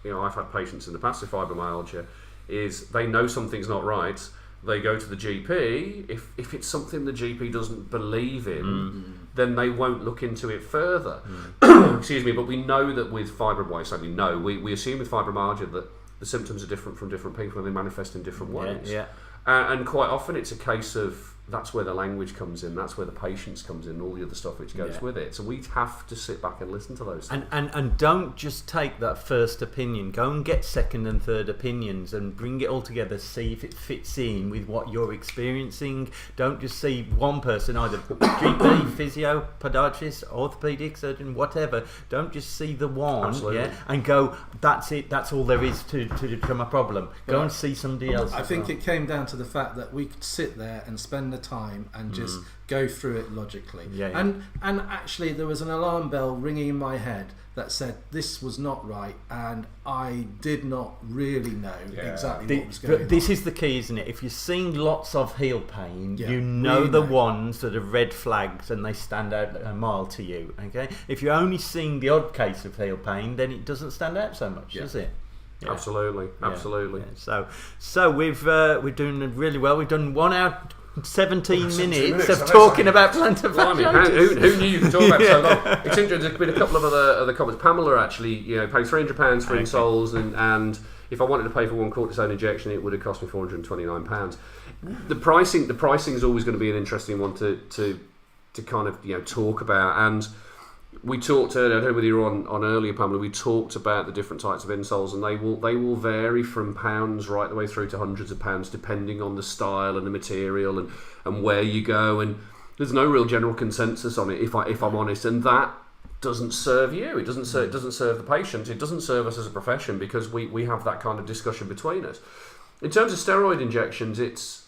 I've had patients in the past with fibromyalgia, is they know something's not right. They go to the GP. If it's something the GP doesn't believe in, then they won't look into it further. Excuse me, but we know that with fibromyalgia, we assume with fibromyalgia that the symptoms are different from different people and they manifest in different ways. Yeah. And quite often it's a case of, that's where the language comes in, that's where the patience comes in, all the other stuff which goes with it. So we have to sit back and listen to those things. And don't just take that first opinion. Go and get second and third opinions and bring it all together, see if it fits in with what you're experiencing. Don't just see one person, either GP, physio, podiatrist, orthopedic surgeon, whatever. Don't just see the one. Absolutely. And go, that's it, that's all there is to my problem. Go and see somebody else. I think it came down to the fact that we could sit there and spend the time and just go through it logically. Yeah. And actually there was an alarm bell ringing in my head that said this was not right, and I did not really know exactly what was going on. This is the key, isn't it? If you're seeing lots of heel pain, you know really the ones that are red flags and they stand out a mile to you. Okay, if you're only seeing the odd case of heel pain, then it doesn't stand out so much, does it? Yeah. Absolutely. Yeah. So we're doing really well. We've done 1 hour 17 minutes of talking about plantar fasciitis. Who knew you could talk about so long? It's interesting. There's been a couple of other comments. Pamela actually, paid £300 for insoles, and if I wanted to pay for one cortisone injection, it would have cost me £429. The pricing is always going to be an interesting one to kind of talk about. And we talked earlier, I don't know whether you were on earlier, Pamela, we talked about the different types of insoles, and they will vary from pounds right the way through to hundreds of pounds depending on the style and the material and where you go, and there's no real general consensus on it if I'm honest, and that doesn't serve you, it doesn't serve the patient, it doesn't serve us as a profession, because we have that kind of discussion between us. In terms of steroid injections, it's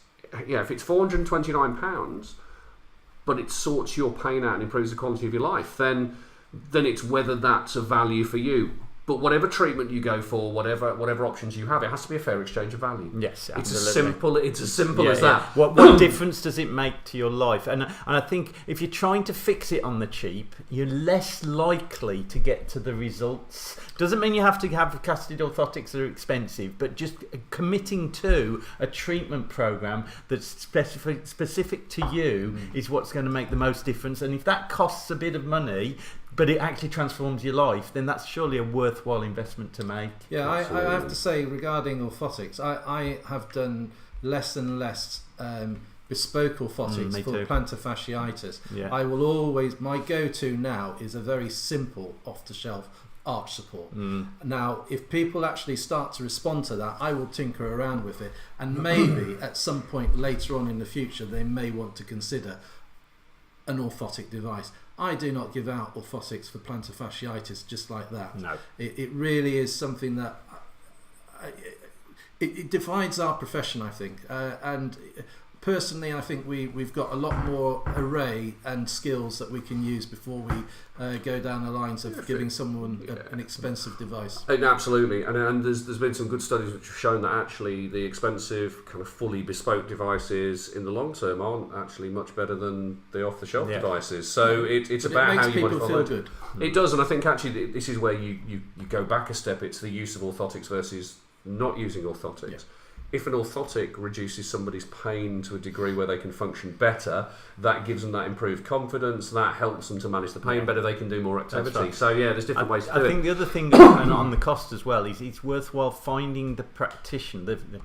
if it's £429 but it sorts your pain out and improves the quality of your life, then it's whether that's a value for you. But whatever treatment you go for, whatever options you have, it has to be a fair exchange of value. Yes, absolutely. It's as simple as that. What difference does it make to your life? And I think if you're trying to fix it on the cheap, you're less likely to get to the results. Doesn't mean you have to have casted orthotics that are expensive, but just committing to a treatment program that's specific to you is what's going to make the most difference. And if that costs a bit of money, but it actually transforms your life, then that's surely a worthwhile investment to make. Yeah, I have to say, regarding orthotics, I have done less and less bespoke orthotics for plantar fasciitis. Yeah. I will always, my go-to now is a very simple off-the-shelf arch support. Now, if people actually start to respond to that, I will tinker around with it, and maybe at some point later on in the future they may want to consider an orthotic device. I do not give out orthotics for plantar fasciitis just like that. No. It really is something that it divides our profession, I think. And personally, I think we've got a lot more array and skills that we can use before we go down the lines of giving someone an expensive device. Absolutely, and there's been some good studies which have shown that actually the expensive kind of fully bespoke devices in the long term aren't actually much better than the off-the-shelf devices. So it's about how you people feel good. It does, and I think actually this is where you go back a step. It's the use of orthotics versus not using orthotics. Yeah. If an orthotic reduces somebody's pain to a degree where they can function better, that gives them that improved confidence, that helps them to manage the pain better, they can do more activity. Right. So yeah, there's different ways to do it. I think the other thing on the cost as well is it's worthwhile finding the practitioner, the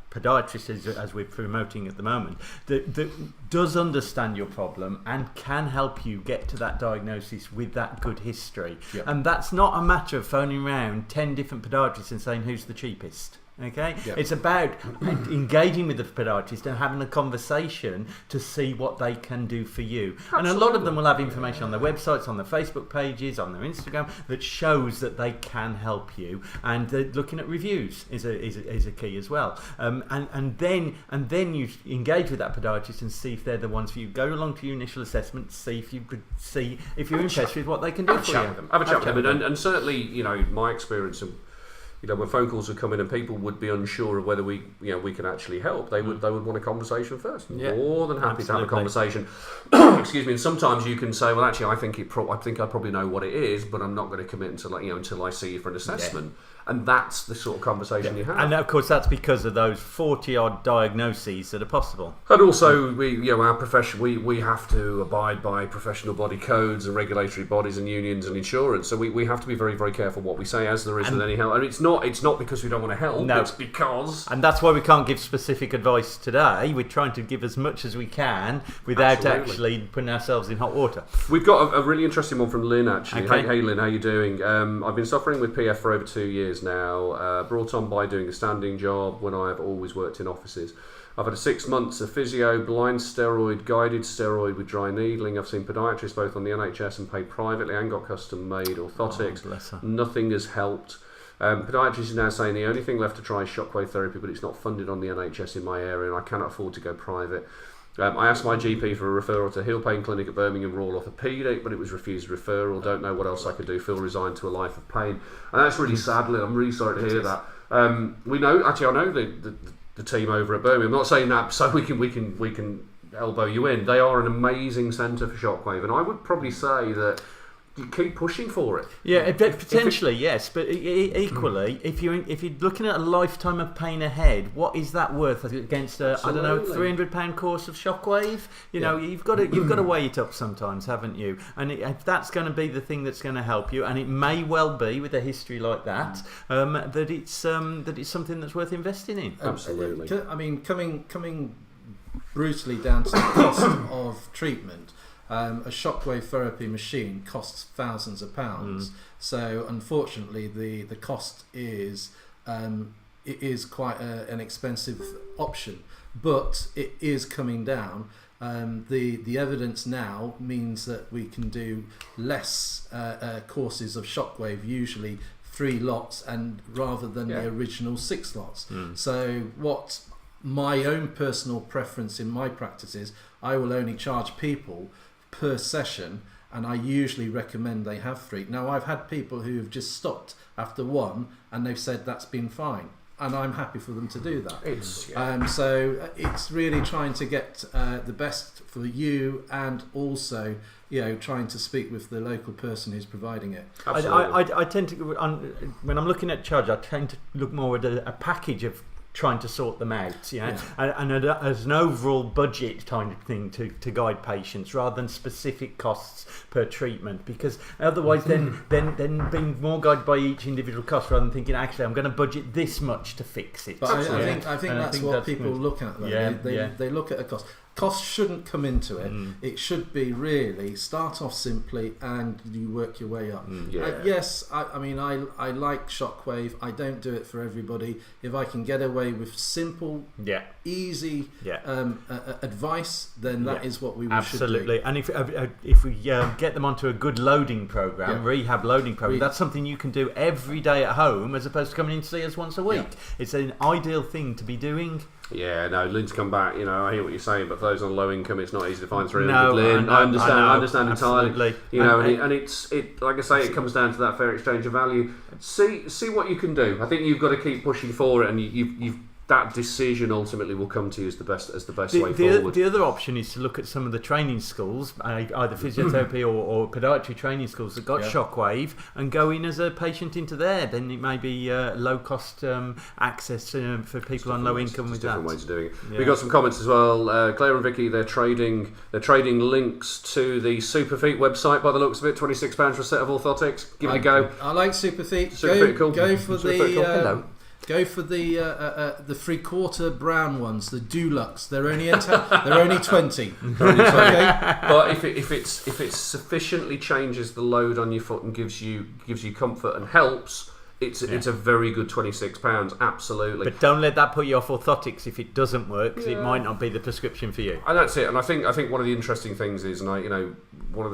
podiatrist as we're promoting at the moment, that does understand your problem and can help you get to that diagnosis with that good history. Yep. And that's not a matter of phoning around 10 different podiatrists and saying who's the cheapest. Okay, It's about engaging with the podiatrist and having a conversation to see what they can do for you. Absolutely. And a lot of them will have information on their websites, on their Facebook pages, on their Instagram that shows that they can help you. And looking at reviews is a key as well. And then you engage with that podiatrist and see if they're the ones for you. Go along to your initial assessment, see if you're impressed with what they can do for you. Have a chat with them, and certainly, my experience of, when phone calls would come in and people would be unsure of whether we can actually help, they would want a conversation first. Yeah. More than happy to have a conversation. Excuse me. And sometimes you can say, well, actually, I think I probably know what it is, but I'm not going to commit until I see you for an assessment. Yeah. And that's the sort of conversation you have. And of course, that's because of those 40-odd diagnoses that are possible. And also, our profession, we have to abide by professional body codes and regulatory bodies and unions and insurance. So we have to be very, very careful what we say, as there is with any help. And it's not because we don't want to help. No. It's because... And that's why we can't give specific advice today. We're trying to give as much as we can without actually putting ourselves in hot water. We've got a really interesting one from Lynn, actually. Okay. Hey Lynn, how you doing? I've been suffering with PF for over 2 years now, brought on by doing a standing job when I have always worked in offices. I've had 6 months of physio, blind steroid, guided steroid with dry needling. I've seen podiatrists both on the NHS and paid privately and got custom made orthotics. Nothing has helped. Podiatrists is now saying the only thing left to try is shockwave therapy, but it's not funded on the NHS in my area and I cannot afford to go private. I asked my GP for a referral to Heel Pain Clinic at Birmingham Royal Orthopaedic, but it was refused referral. Don't know what else I could do. Feel resigned to a life of pain, and that's really sad. I'm really sorry to hear that. I know the team over at Birmingham. I'm not saying that so we can elbow you in. They are an amazing centre for Shockwave, and I would probably say that you keep pushing for it. Yeah, potentially yes, but equally, if you're looking at a lifetime of pain ahead, what is that worth against a £300 course of Shockwave? You know, you've got to weigh it up sometimes, haven't you? And if that's going to be the thing that's going to help you, and it may well be with a history like that, that it's something that's worth investing in. Absolutely. I mean, coming brutally down to the cost of treatment. A shockwave therapy machine costs thousands of pounds, so unfortunately the cost is quite an expensive option, but it is coming down. The evidence now means that we can do less courses of shockwave, usually 3 lots, and rather than the original 6 lots. So what my own personal preference in my practice is, I will only charge people per session, and I usually recommend they have 3. Now, I've had people who have just stopped after 1 and they've said that's been fine, and I'm happy for them to do that. So it's really trying to get the best for you, and also trying to speak with the local person who's providing it. I tend to, when I'm looking at charge, I tend to look more at a package of trying to sort them out, and as an overall budget kind of thing to guide patients, rather than specific costs per treatment, because otherwise then being more guided by each individual cost, rather than thinking, actually I'm going to budget this much to fix it. But I think that's what people look at, though. They look at a cost. Cost shouldn't come into it. It should be really start off simply and you work your way up. Yes, I mean I like Shockwave. I don't do it for everybody. If I can get away with simple, easy advice, then that is what we should do. Absolutely. And if we get them onto a good loading program, rehab loading program, that's something you can do every day at home, as opposed to coming in to see us once a week. It's an ideal thing to be doing. Yeah, no, Lynn's come back. I hear what you're saying, but for those on low income, it's not easy to find 300 Lynn. I understand entirely. And it's like I say, it comes down to that fair exchange of value. See what you can do. I think you've got to keep pushing forward, and you've that decision ultimately will come to you as the best way forward. The other option is to look at some of the training schools, either physiotherapy or podiatry training schools that got Shockwave, and go in as a patient into there. Then it may be low cost access for people on low income with that. Different ways of doing it. We've got some comments as well. Claire and Vicky, they're trading links to the Superfeet website by the looks of it. £26 for a set of orthotics. Give it a go. I like Superfeet. Cool. Go for the. Go for the 3/4 brown ones, the Dulux. They're only 20. But if it sufficiently changes the load on your foot and gives you comfort and helps, it's a very good £26. Absolutely. But don't let that put you off orthotics if it doesn't work, because it might not be the prescription for you. And that's it. And I think one of the interesting things is, and one of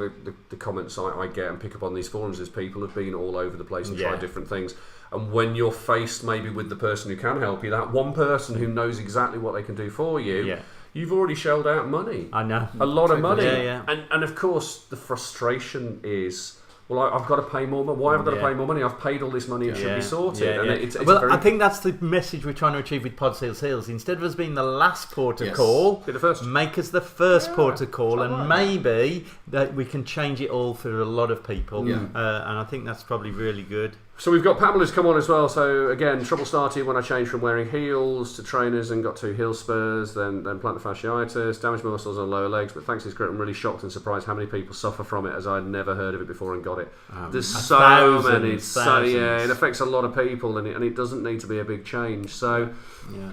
the comments I get and pick up on these forums is people have been all over the place and tried different things. And when you're faced maybe with the person who can help you, that one person who knows exactly what they can do for you, you've already shelled out money. I know. A lot of money. Yeah. And of course, the frustration is, well, I've got to pay more money. Why have I got to pay more money? I've paid all this money. It should be sorted. I think that's the message we're trying to achieve with Podshealheels. Instead of us being the last port of call, be the first. Make us the first port of call, and maybe that we can change it all for a lot of people. And I think that's probably really good. So we've got Pamela's come on as well. So again, trouble started when I changed from wearing heels to trainers and got 2 heel spurs, then plantar fasciitis, damaged my muscles on lower legs. But thanks to this grit, I'm really shocked and surprised how many people suffer from it, as I'd never heard of it before and got it. There's so many. It affects a lot of people, and it doesn't need to be a big change. So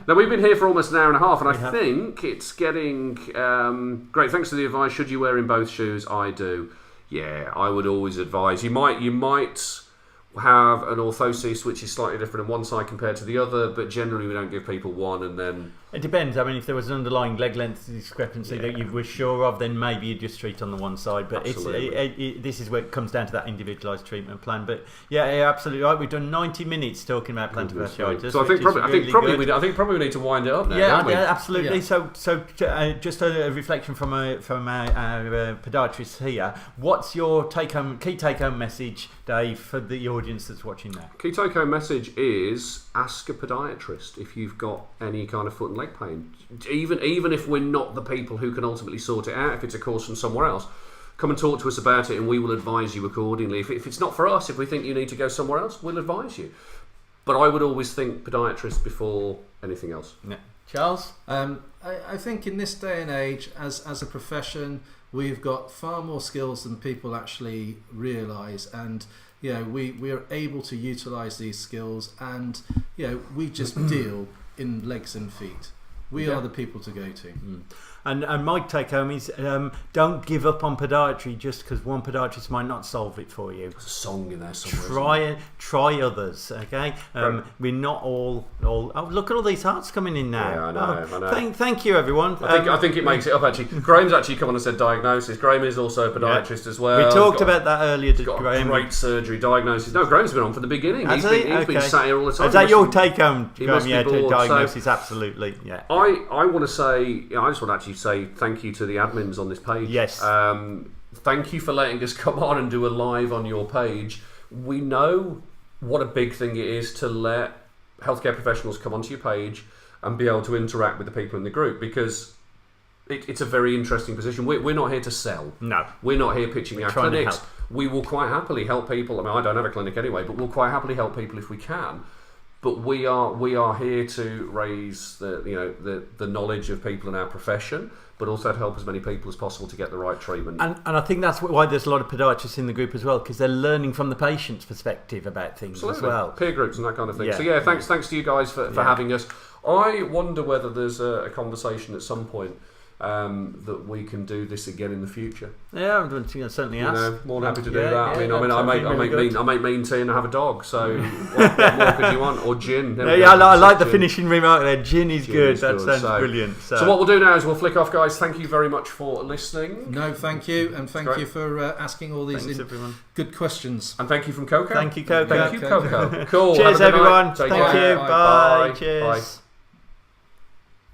now we've been here for almost an hour and a half, and I think it's getting great. Thanks for the advice. Should you wear in both shoes? I do. Yeah, I would always advise. You might have an orthosis which is slightly different on one side compared to the other, but generally we don't give people one and then It depends. I mean, if there was an underlying leg length discrepancy that you were sure of, then maybe you just treat on the one side. But this is where it comes down to that individualised treatment plan. But yeah, absolutely right. We've done 90 minutes talking about plantar fasciitis. So I think probably we need to wind it up now. Yeah, absolutely. Yeah. So just a reflection from our podiatrist here. What's your key take-home message, Dave, for the audience that's watching now? Key take-home message is ask a podiatrist if you've got any kind of foot and leg pain. Even if we're not the people who can ultimately sort it out, if it's a cause from somewhere else, come and talk to us about it and we will advise you accordingly. If it's not for us, if we think you need to go somewhere else, we'll advise you. But I would always think podiatrist before anything else. Yeah. Charles? I think in this day and age, as a profession, we've got far more skills than people actually realise, and we are able to utilise these skills, and we just deal in legs and feet. We are the people to go to. And my take home is don't give up on podiatry just because one podiatrist might not solve it for you. There's a song in there somewhere. Try others, okay? We're not all. Oh, look at all these hearts coming in now. Yeah, I know. Thank you, everyone. I think it makes it up actually. Graham's actually come on and said diagnosis. Graham is also a podiatrist as well. We talked about that earlier. Graham, great surgery diagnosis. No, Graham's been on from the beginning. He's been sat here all the time. Is that your take home, Graham? Yeah, diagnosis, absolutely. Yeah. I want to say. I just want to actually say thank you to the admins on this page. Yes. Thank you for letting us come on and do a live on your page. We know what a big thing it is to let healthcare professionals come onto your page and be able to interact with the people in the group, because it's a very interesting position. We're not here to sell. No. We're not here pitching our clinics. We will quite happily help people. I mean, I don't have a clinic anyway, but we'll quite happily help people if we can. But we are here to raise the knowledge of people in our profession, but also to help as many people as possible to get the right treatment. And I think that's why there's a lot of podiatrists in the group as well, because they're learning from the patient's perspective about things as well. Peer groups and that kind of thing. So thanks to you guys for having us. I wonder whether there's a conversation at some point that we can do this again in the future. Yeah, I'm certainly ask. More than happy to do that. I make mean tea and I have a dog. So what more could you want? Or gin. I like the finishing remark there. Gin is good. That sounds brilliant. So what we'll do now is we'll flick off, guys. Thank you very much for listening. No, thank you, and thank you for asking all these good questions. And thank you from Coco. Thank you, Coco. Thank you, Coco. Cool. Cheers, everyone. Thank you. Bye. Cheers. Bye.